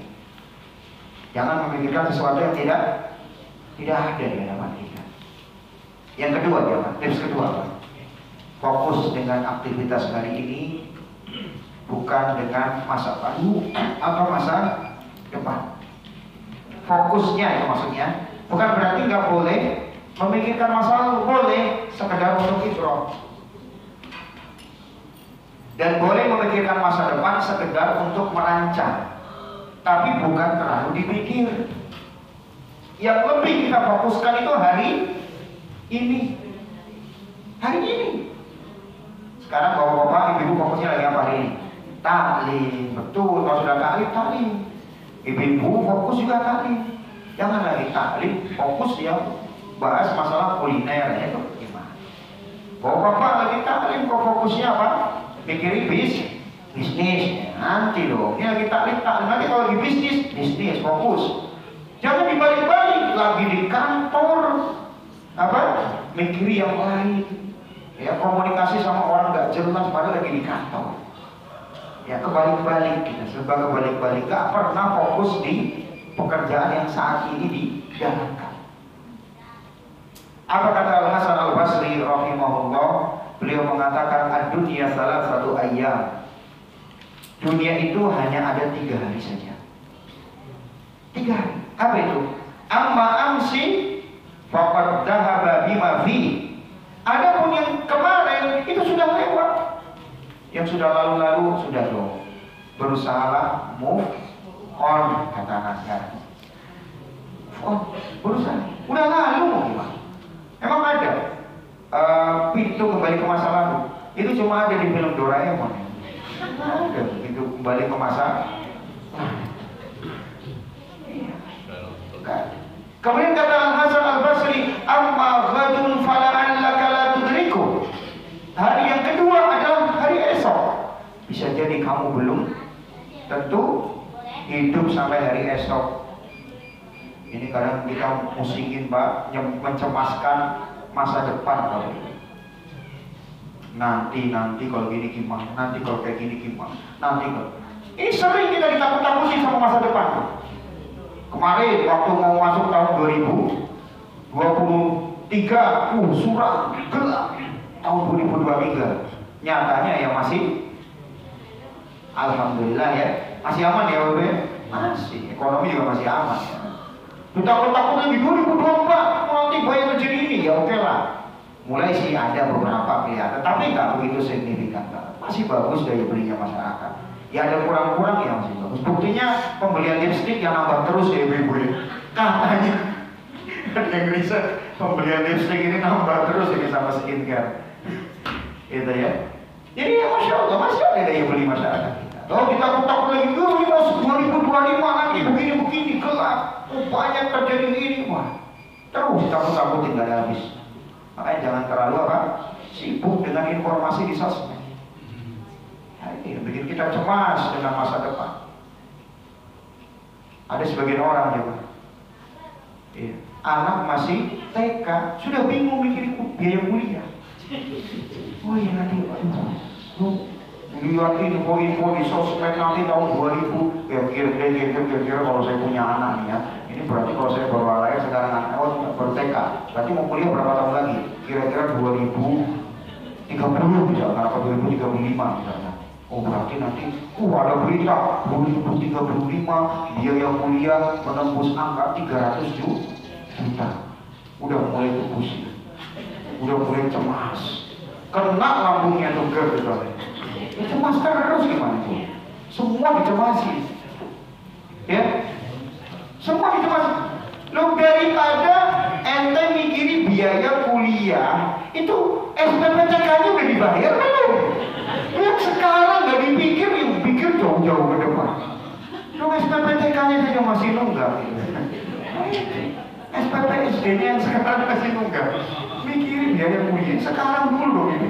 Jangan memikirkan sesuatu yang tidak ada di hadapan kita. Yang kedua, jangan. Tips kedua, fokus dengan aktivitas hari ini, bukan dengan masa lalu atau masa depan. Fokusnya itu maksudnya bukan berarti nggak boleh memikirkan masa lalu, boleh sekedar untuk ikhraq. Dan boleh memikirkan masa depan sekedar untuk merancang, tapi bukan terlalu dipikir. Yang lebih kita fokuskan itu hari ini. Hari ini. Sekarang bapak-bapak, ibu-ibu fokusnya lagi apa hari ini? Taklim. Betul, kalau sudah taklim. Ibu-ibu fokus juga taklim. Jangan lagi taklim, fokus ya bahas masalah kuliner ya, itu gimana? Bapak-bapak lagi taklim, kok fokusnya apa? Pikirin bisnis. Nanti dong, ini lagi taklim. Nanti kalau lagi bisnis fokus. Jangan dibalik-balik, lagi di kantor apa? Mikiri yang lain. Ya, komunikasi sama orang gak jelas padahal lagi di kantor. Ya, kebalik-balik kita, serba kebalik-balik. Gak pernah fokus di pekerjaan yang saat ini dijalankan. Apa kata Al-Hasan Al-Basri rahimahullah? Beliau mengatakan ad-dunya salah satu ayyam. Dunia itu hanya ada 3 hari saja. 3 hari. Apa itu? Amma amsi faqad dhahaba bima fi. Adapun yang kemarin itu sudah lewat. Yang sudah lalu-lalu sudah dong. Berusahalah move on, kata Nasir. Berusaha. Udah lalu mau gimana? Emang ada pintu kembali ke masa lalu? Itu cuma ada di film Doraemon. Ada pintu kembali ke masa lalu. Kemudian kata Al-Hasan Al-Basri, amma ghadun fala'allaka la tudriku. Hari yang kedua adalah hari esok. Bisa jadi kamu belum tentu hidup sampai hari esok. Ini kadang kita musingin Pak, mencemaskan masa depan kalau nanti kalau gini gimana, nanti kalau kayak gini gimana, nanti kalau ini sering kita ditakut-takutin sama masa depan. Kemarin waktu mau masuk tahun 2023, surat gelap tahun 2023. Nyatanya ya masih, alhamdulillah ya, masih aman ya Bapak. Masih, ekonomi juga masih aman ya. Takut-takut lagi 2024 nanti banyak terjadi ini, ya oke lah. Mulai sih ada beberapa kelihatan, tapi nggak begitu signifikan. Masih bagus daya belinya masyarakat. Ya ada kurang-kurang ya masih bagus. Buktinya pembelian lipstik yang nambah terus ya ibu-ibu ya. Katanya ada yang riset pembelian lipstik ini nambah terus ini sama skincare. Gitu ya. Jadi ya Masya Allah masih ada daya beli masyarakat kita. Oh kita takut lagi 2025 nanti begini gelap. Banyak terjadi ini wah. Terus takut-takutin nggak ada habis. Makanya jangan terlalu apa? Sibuk dengan informasi di sosmed. Ini bikin kita cemas dengan masa depan. Ada sebagian orang ya, anak masih TK sudah bingung mikir biaya kuliah. Oh iya nanti, lihat info-info di sosmed nanti tahun 2000. Ya kira-kira kalau saya punya anak nih ya, ini berarti kalau saya baru lahir sekarang anak baru TK, berarti mau kuliah berapa tahun lagi? Kira-kira 2030 misalnya, atau 2035 misalnya. Oh berarti nanti ada berita 2035 biaya kuliah menembus angka 300 juta. Udah mulai pusing, udah mulai cemas, kena lambungnya tuh gitu. Cemas terus gimana tuh? Semua dicemasi, ya? Semua dicemasi. Lo daripada ente mikirin biaya kuliah, itu SPPTK-nya udah dibayar belum? Yang sekarang gak dipikir, yang pikir jauh-jauh ke depan. Lo SPPTK-nya saja masih nunggak. SPP SD-nya yang sekarang masih nunggak. Mikirin biaya kuliah, sekarang dulu dong ini.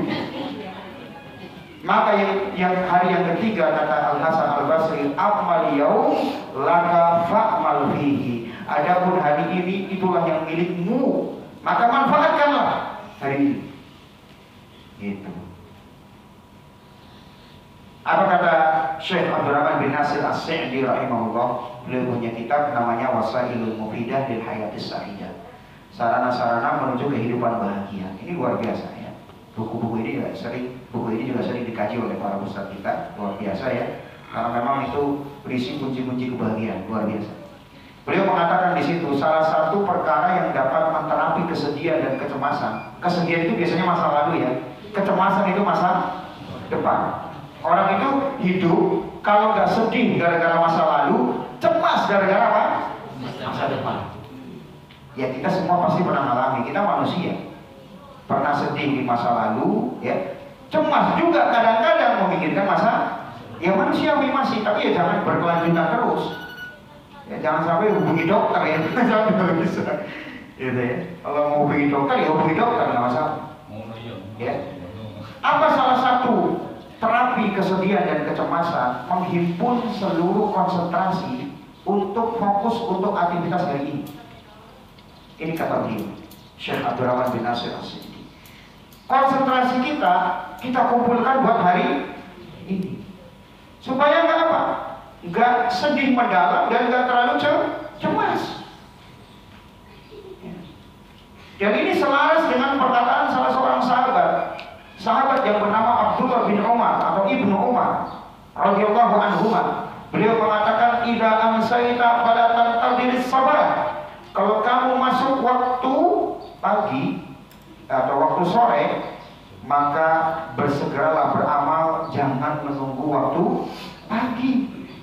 Maka yang hari yang ketiga kata Al-Hasan Al-Basri, amal yaum laka fa'mal fihi. Adapun hari ini itulah yang milikmu, maka manfaatkanlah hari ini. Gitu. Apa kata Syekh Abdurrahman bin Nasir As-Sa'di rahimahullah, beliau punya kitab namanya Wasailul Mufidah lil Hayatis Sa'idah, sarana-sarana menuju kehidupan bahagia. Ini luar biasa ya. Buku ini juga sering dikaji oleh para ustaz kita, luar biasa ya. Karena memang itu berisi kunci-kunci kebahagiaan, luar biasa. Beliau mengatakan di situ salah satu perkara yang dapat menterapi kesedihan dan kecemasan. Kesedihan itu biasanya masa lalu ya. Kecemasan itu masa depan. Orang itu hidup kalau nggak sedih gara-gara masa lalu, cemas gara-gara apa? Masa depan. Ya kita semua pasti pernah mengalami. Kita manusia. Pernah sedih di masa lalu, ya. Cemas juga kadang-kadang memikirkan masa. Ya manusiawi masih, tapi ya jangan berkelanjutan terus. Ya jangan sampai hubungi dokter ya. Jangan bisa. Gitu ya. Kalau mau hubungi dokter ya hubungi dokter, nggak masalah. Ya. Apa salah satu terapi kesedihan dan kecemasan? Menghimpun seluruh konsentrasi untuk fokus untuk aktivitas hari ini. Ini kata beliau, Syekh Abdurrahman bin Nasir As-Sa'di. Konsentrasi kita kumpulkan buat hari ini, supaya nggak apa? Nggak sedih mendalam dan nggak terlalu cemas. Dan ini selaras dengan perkataan salah seorang sahabat yang bernama Abdullah bin Umar atau Ibnu Umar radhiyallahu anhuma. Beliau mengatakan, "Idza amsayta fala tantadhiris sabah." Kalau kamu masuk waktu pagi atau waktu sore, maka bersegeralah beramal, jangan menunggu waktu pagi.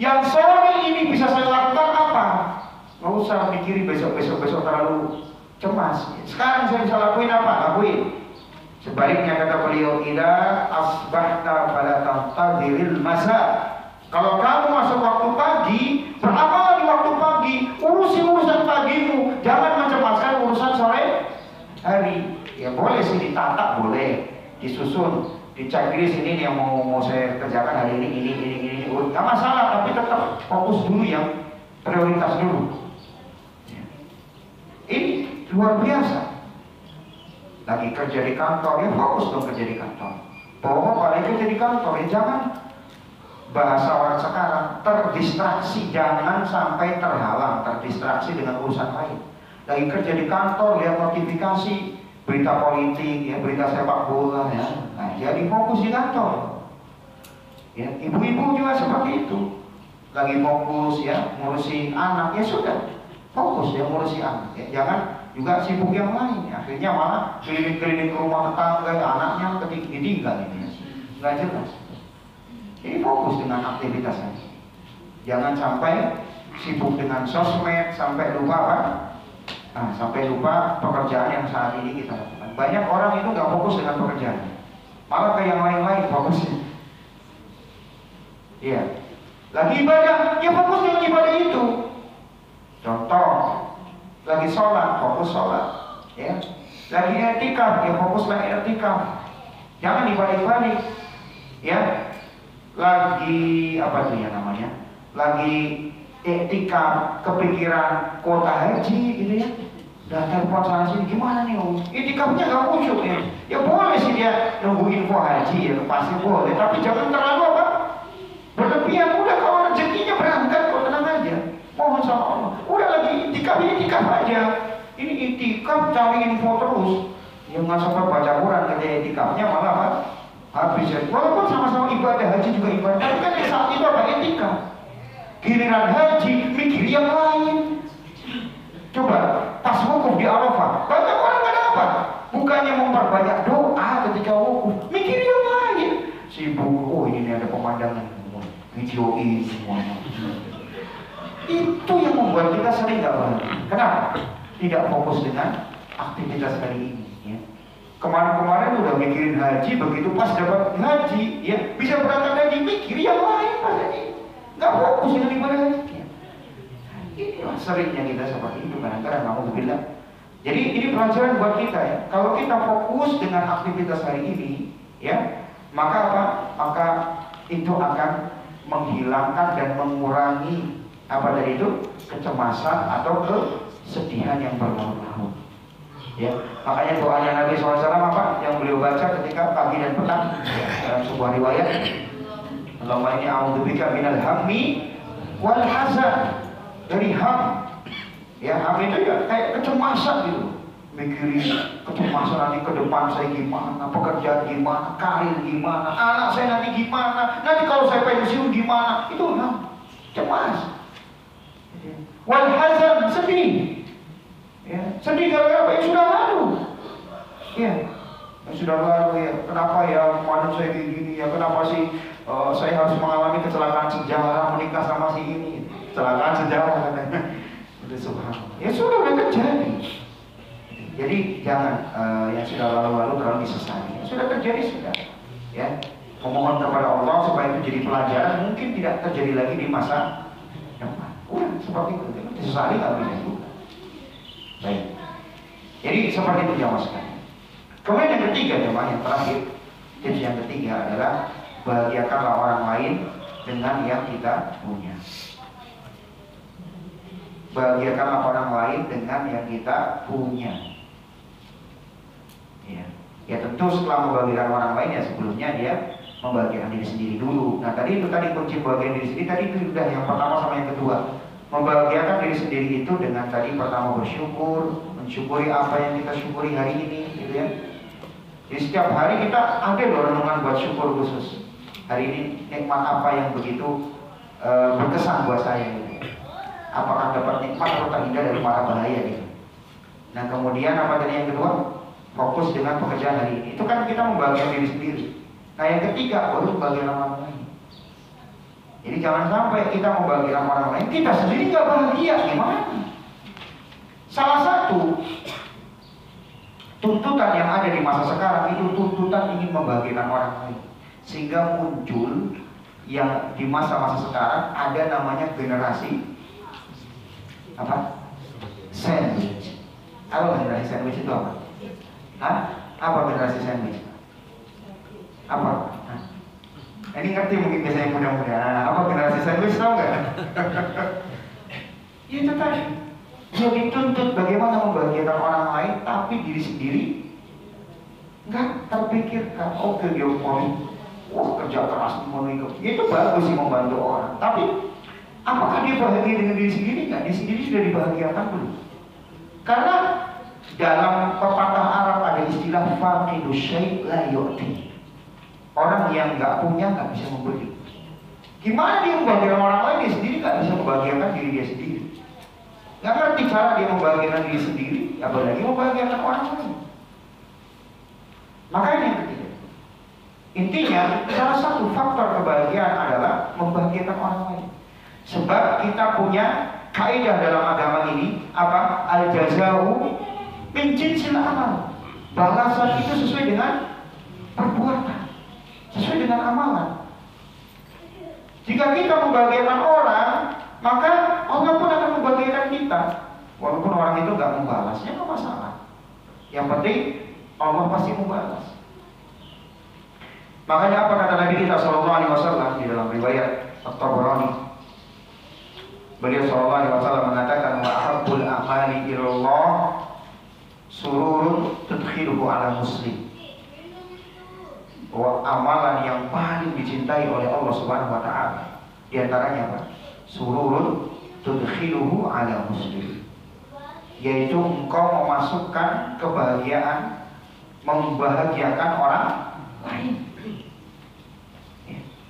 Yang sore ini bisa saya lakukan apa? Nggak usah mikirin besok terlalu cemas. Sekarang saya bisa lakuin apa? Lakuin. Sebaliknya kata beliau, "Idza asbahta fala tantadhiril masa." Kalau kamu masuk waktu pagi, beramal di waktu pagi, urusin urusan pagimu, jangan mencemaskan urusan sore hari. Ya boleh sih ditata, boleh disusun, diceklis ini yang mau saya kerjakan hari ini, nggak masalah, tapi tetap fokus dulu yang prioritas dulu. Ini luar biasa. Lagi kerja di kantor, ya fokus dong kerja di kantor. Bahwa kalau kerja di kantor, ya jangan, bahasa orang sekarang, terdistraksi, jangan sampai terhalang, terdistraksi dengan urusan lain. Lagi kerja di kantor, lihat notifikasi, berita politik, ya berita sepak bola, ya. Nah, jadi fokus di kantor. Ya, ibu-ibu juga seperti itu. Lagi fokus ya ngurusi anak, ya sudah, fokus ya ngurusi anak. Ya, jangan juga sibuk yang lain, akhirnya malah keliling-keliling ke rumah tetangga, anaknya ditinggal ini, nggak jelas. Jadi fokus dengan aktivitasnya. Jangan sampai sibuk dengan sosmed sampai lupa apa? Sampai lupa pekerjaan yang saat ini kita lakukan. Banyak orang itu nggak fokus dengan pekerjaan, malah ke yang lain-lain fokusnya. Iya, lagi ibadah, ya fokus dengan ibadah itu. Contoh, lagi sholat, fokus sholat, ya. Lagi i'tikaf, ya fokuslah i'tikaf. Jangan dibalik-balik, ya. Lagi apa tuh ya namanya? Lagi i'tikaf, kepikiran kuota haji, gitu ya. Udah telepon sana sini, gimana nih om? I'tikafnya nggak khusyuk ya. Ya boleh sih dia nunggu info haji, ya pasti boleh. Tapi jangan terlalu apa? Berlebihan. Udah kalau rezekinya berangkat, kok tenang aja. Mohon sama Allah. Udah lagi i'tikaf aja. Ini i'tikaf cari info terus. Ya nggak sampai baca Quran ketika i'tikafnya malah apa? Habis ya. Walaupun sama-sama ibadah haji juga ibadah, tapi kan yang saat itu apa? I'tikaf. Giliran haji mikir yang lain. Coba pas wukuf di Arafah, banyak orang nggak dapat. Bukannya memperbanyak doa ketika wukuf, mikir yang lain. Sibuk. Oh ini ada pemandangan. Video ini semuanya. Itu yang membuat kita sering gak bahagia. Kenapa? Tidak fokus dengan aktivitas hari ini. Ya. Kemarin-kemarin udah mikirin haji, begitu pas dapat haji, ya bisa berangkat haji, mikir yang lain pas haji. Gak fokus dengan ibadah haji. Ya. Inilah seringnya kita seperti itu. Kadang-kadang kamu bilang. Jadi ini pelajaran buat kita ya. Kalau kita fokus dengan aktivitas hari ini, ya, maka apa? Maka itu akan menghilangkan dan mengurangi apa tadi itu kecemasan atau kesedihan yang berlarut-larut. Ya, makanya doanya Nabi SAW apa yang beliau baca ketika pagi dan petang dalam sebuah riwayat, Allahumma inni a'udzubika minal hammi wal hazan. Dari ham, ya ham itu ya kayak kecemasan gitu. Mikirin kecemasan nanti ke depan saya gimana, pekerjaan gimana, karir gimana, anak saya nanti gimana, nanti kalau saya pensiun gimana. Itu ham, cemas. Wal hazan, sedih. Ya, sedih gara-gara apa yang sudah lalu. Ya, yang sudah lalu ya. Kenapa ya manut saya kayak gini ya? Kenapa sih saya harus mengalami kecelakaan sejarah menikah sama si ini? Kecelakaan sejarah katanya. Udah subhanallah. Ya sudah terjadi. Jadi jangan yang sudah lalu-lalu terlalu disesali. Yang sudah terjadi sudah. Ya, memohon kepada Allah supaya itu jadi pelajaran. Mungkin tidak terjadi lagi di masa depan. Seperti itu. Disesali nggak bisa juga. Baik. Jadi seperti itu jamaah sekalian. Kemudian yang ketiga jamaah yang terakhir, tips yang ketiga adalah bahagiakanlah orang lain dengan yang kita punya. Bahagiakanlah orang lain dengan yang kita punya. Ya tentu setelah membahagiakan orang lain ya sebelumnya dia membahagiakan diri sendiri dulu. Nah tadi kunci membahagiakan diri sendiri tadi itu sudah yang pertama sama yang kedua. Membahagiakan diri sendiri itu dengan tadi pertama bersyukur, mensyukuri apa yang kita syukuri hari ini, gitu ya. Jadi setiap hari kita ada loh renungan buat syukur khusus. Hari ini nikmat apa yang begitu berkesan buat saya gitu. Apakah dapat nikmat atau terhindar dari mara bahaya gitu. Nah kemudian apa tadi yang kedua? Fokus dengan pekerjaan hari ini. Itu kan kita membahagiakan diri sendiri. Nah yang ketiga baru membahagiakan orang lain. Jadi jangan sampai kita membahagiakan orang lain, kita sendiri nggak bahagia, gimana? Salah satu tuntutan yang ada di masa sekarang itu tuntutan ingin membahagiakan orang lain, sehingga muncul yang di masa-masa sekarang ada namanya generasi apa? Sandwich. Apa generasi sandwich itu apa? Hah? Apa generasi sandwich? Apa? Hah? Ini ngerti mungkin biasanya muda-muda. Apa generasi sandwich tahu nggak? Itu tadi. Dia dituntut bagaimana membahagiakan orang lain, tapi diri sendiri nggak terpikirkan. Oke dia wah kerja keras memenuhi itu bagus sih membantu orang. Tapi apakah dia bahagia dengan diri sendiri nggak? Diri sendiri sudah dibahagiakan belum? Karena dalam pepatah Arab ada istilah faqidu syai' la yu'ti. Orang yang nggak punya nggak bisa memberi. Gimana dia membahagiakan orang lain, dia sendiri nggak bisa membahagiakan diri dia sendiri. Nggak ngerti cara dia membahagiakan diri sendiri, apalagi membahagiakan orang lain. Makanya yang ketiga, intinya salah satu faktor kebahagiaan adalah membahagiakan orang lain. Sebab kita punya kaidah dalam agama ini apa? Al-jazau min jinsil amal. Balasan itu sesuai dengan perbuatan, sesuai dengan amalan. Jika kita membahagiakan orang, maka Allah pun akan membahagiakan kita. Walaupun orang itu nggak membalasnya, nggak masalah. Yang penting Allah pasti membalas. Makanya apa kata Nabi kita Sallallahu Alaihi Wasallam di dalam riwayat At-Tabarani? Beliau Sallallahu Alaihi Wasallam mengatakan wa ahabbul a'mali ilallah sururun tudkhiluhu ala muslim. Bahwa amalan yang paling dicintai oleh Allah Subhanahu wa taala di antaranya apa? Sururun tudkhiluhu ala muslim. Yaitu engkau memasukkan kebahagiaan, membahagiakan orang lain.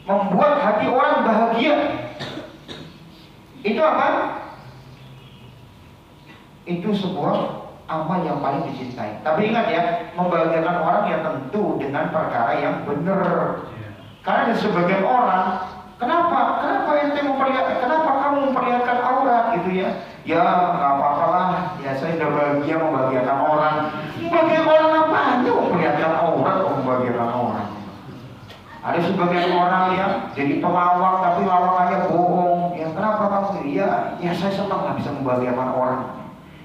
Membuat hati orang bahagia. Itu apa? Itu sebuah amal yang paling dicintai. Tapi ingat ya, membahagiakan orang ya tentu dengan perkara yang benar. Karena ada sebagian orang, kenapa kamu memperlihatkan aurat gitu ya? Ya nggak apa-apalah, ya saya sudah bahagia membahagiakan orang. Membahagiakan orang apa aja memperlihatkan aurat, membahagiakan orang. Ada sebagian orang yang jadi pelawak tapi lawakannya bohong. Ya kenapa kamu? Ya saya senang lah bisa membahagiakan orang.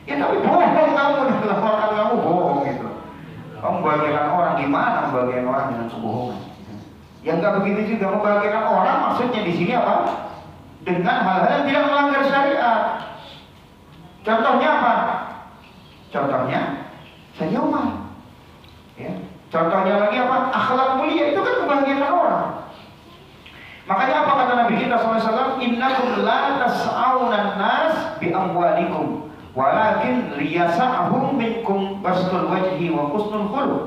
Ya tapi bohong kamu, lawakan kamu bohong gitu. Kamu membahagiakan orang, gimana membahagiakan orang dengan kebohongan? Yang nggak begitu juga membahagiakan orang maksudnya di sini apa? Dengan hal-hal yang tidak melanggar syariat. Contohnya apa? Contohnya senyuman. Ya. Contohnya lagi apa? Akhlak mulia, itu kan membahagiakan orang. Makanya apa kata Nabi kita SAW? Innakum la tas'aunan nas bi amwalikum walakin liyasa'hum minkum bastul wajhi wa husnul khuluq.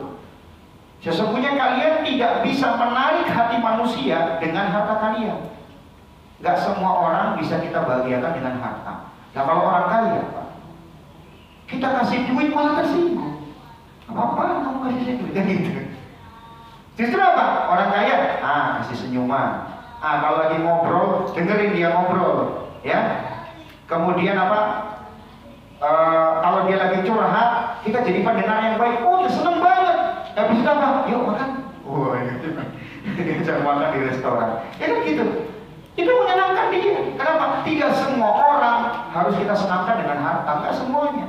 Sesungguhnya kalian tidak bisa menarik hati manusia dengan harta kalian. Gak semua orang bisa kita bahagiakan dengan harta. Nah kalau orang kaya, Pak, kita kasih duit malah tersinggung. Apa-apa kamu kasih duit kan gitu. Justru apa? Orang kaya, kasih senyuman. Kalau lagi ngobrol, dengerin dia ngobrol, ya. Kemudian apa? Kalau dia lagi curhat, kita jadi pendengar yang baik. Oh, dia seneng banget. Habis itu apa? Yuk makan. Wah, gitu. Diajak makan di restoran. Ya kan gitu. Itu menyenangkan dia. Kenapa? Tidak semua orang harus kita senangkan dengan harta. Enggak semuanya.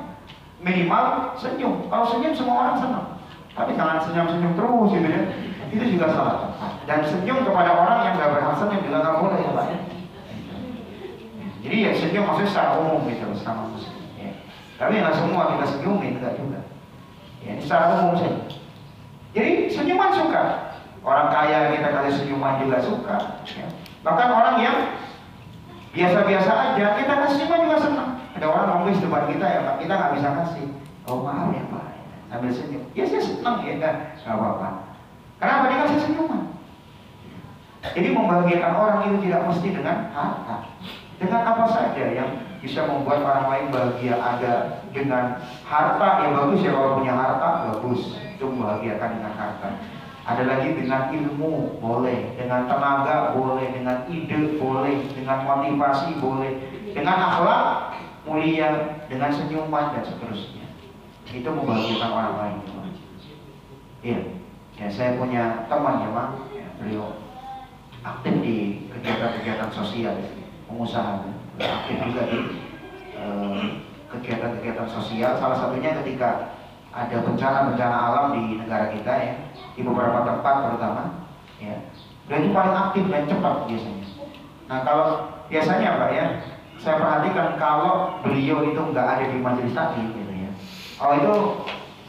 Minimal senyum. Kalau senyum semua orang senang. Tapi jangan senyum-senyum terus gitu ya. Itu juga salah. Dan senyum kepada orang yang gak berhak senyum juga gak boleh ya Pak. Jadi ya senyum maksudnya secara umum gitu sama muslim. Ya. Tapi nggak semua kita senyumin, enggak juga. Ya, ini secara umum saja. Jadi senyuman suka. Orang kaya kita kasih senyuman juga suka. Ya. Bahkan orang yang biasa-biasa aja kita kasih senyuman juga senang. Ada orang ngomong di depan kita ya Pak, kita nggak bisa kasih. Oh maaf ya Pak, sambil senyum. Ya saya senang ya, nggak apa-apa. Kenapa dikasih senyuman? Jadi membahagiakan orang itu tidak mesti dengan harta. Dengan apa saja yang bisa membuat orang lain bahagia. Ada dengan harta, ya bagus ya kalau punya harta, bagus. Itu membahagiakan dengan harta. Ada lagi dengan ilmu, boleh. Dengan tenaga, boleh. Dengan ide, boleh. Dengan motivasi, boleh. Dengan akhlak, mulia. Dengan senyuman, dan seterusnya. Itu membahagiakan orang lain. Iya. Ya, saya punya teman ya Pak, beliau aktif di kegiatan-kegiatan sosial, pengusaha, aktif juga di kegiatan-kegiatan sosial. Salah satunya ketika ada bencana-bencana alam di negara kita ya, di beberapa tempat terutama, ya, beliau itu paling aktif dan cepat biasanya. Nah kalau biasanya Pak ya, saya perhatikan kalau beliau itu nggak ada di majelis taklim gitu ya, itu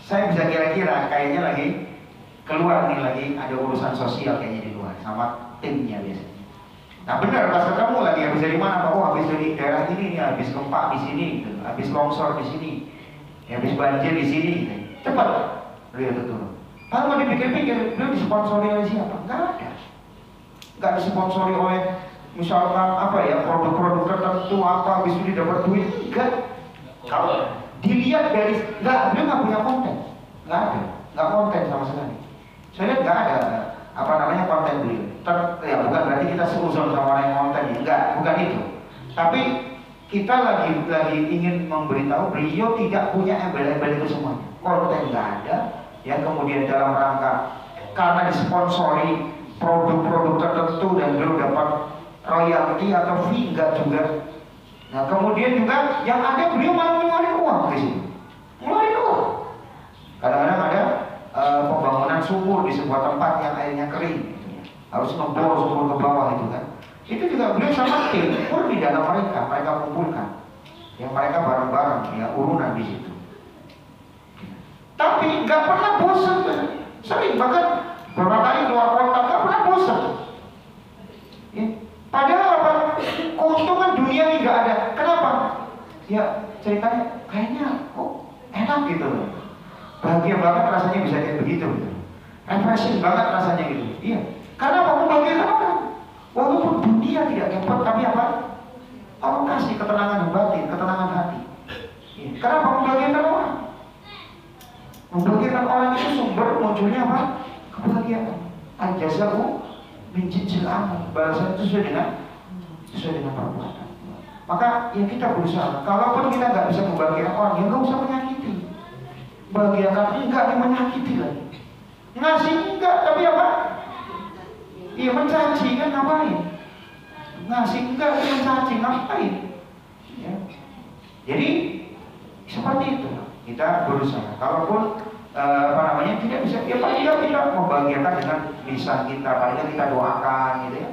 saya bisa kira-kira kayaknya lagi keluar nih, lagi ada urusan sosial kayaknya di luar sama timnya biasanya. Nah benar pas ketemu lagi habis dari mana Pak? Oh habis dari daerah ini nih, habis gempa di sini, gitu. Habis longsor di sini, ya, habis banjir di sini, gitu. Cepat beliau itu turun. Kalau mau dipikir-pikir, beliau disponsori oleh siapa? Nggak ada. Nggak disponsori oleh misalkan apa ya, produk-produk tertentu apa, habis itu dapat duit. Enggak. Kalau dilihat dari, beliau nggak punya konten, nggak ada, nggak konten sama sekali. Saya lihat nggak ada apa namanya konten beliau. Ya bukan berarti kita seuzon sama orang yang konten ya, enggak, bukan itu. Tapi kita lagi ingin memberitahu beliau tidak punya embel-embel itu semuanya. Konten nggak ada, ya kemudian dalam rangka karena disponsori produk-produk tertentu dan beliau dapat royalti atau fee enggak juga. Nah kemudian juga yang ada beliau malah ngeluarin uang di sini, ngeluarin uang. Kadang-kadang ada pembangunan sumur di sebuah tempat yang airnya kering, harus ngebor sumur ke bawah itu kan. Itu juga beliau sama tim, di dalam mereka kumpulkan, yang mereka bareng-bareng, ya urunan di situ. Tapi nggak pernah bosan, sering bahkan beberapa kali keluar kota nggak pernah bosan. Ya. Padahal apa? Keuntungan dunia ini nggak ada. Kenapa? Ya ceritanya kayaknya kok enak gitu loh. Bahagia banget rasanya bisa kayak begitu gitu. Refreshing banget rasanya gitu. Iya. Karena apa? Membahagiakan orang. Walaupun dunia tidak dapat, tapi apa? Allah kasih ketenangan batin, ketenangan hati. Iya. Kenapa? Membahagiakan orang. Membahagiakan orang itu sumber munculnya apa? Kebahagiaan. Al-jaza'u min jinsil amal. Balasan itu sesuai dengan perbuatan. Maka ya kita berusaha. Kalaupun kita nggak bisa membahagiakan orang, ya nggak usah menyakiti. Bahagiakan enggak, dia menyakiti lagi. Ngasih enggak, tapi apa? Iya mencaci kan ngapain? Ngasih enggak, dia mencaci ngapain? Ya. Jadi seperti itu kita berusaha. Kalaupun tidak bisa, ya paling tidak kita membahagiakan dengan lisan kita, paling tidak kita doakan gitu ya.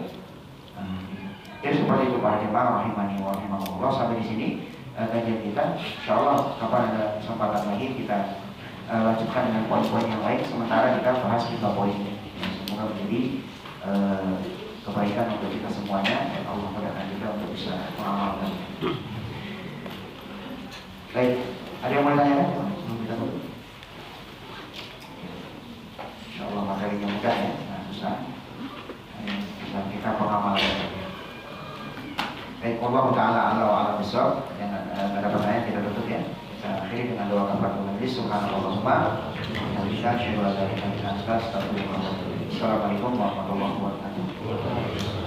Jadi seperti itu para jemaah rahimani wa rahimakumullah. Sampai di sini kajian kita. Insyaallah kapan ada kesempatan lagi kita lanjutkan dengan poin-poin yang lain. Sementara kita bahas 5 poin. Semoga menjadi kebaikan untuk kita semuanya, dan Allah mudahkan kita untuk bisa mengamalkan. Baik, ada yang mau tanya kan? Sebelum kita tutup. Insyaallah materinya mudah ya, nah, susah. Bisa kita pengamalkan. Baik, Allah Ta'ala ala besok. Yang ada pertanyaan kita tutup ya. Kita akhiri dengan doa kafaratul majlis. Subhanallahumma wa bihamdihi, asyhadu an la ilaha illa anta, astaghfiruka wa atubu ilaik. Assalamualaikum warahmatullahi wabarakatuh.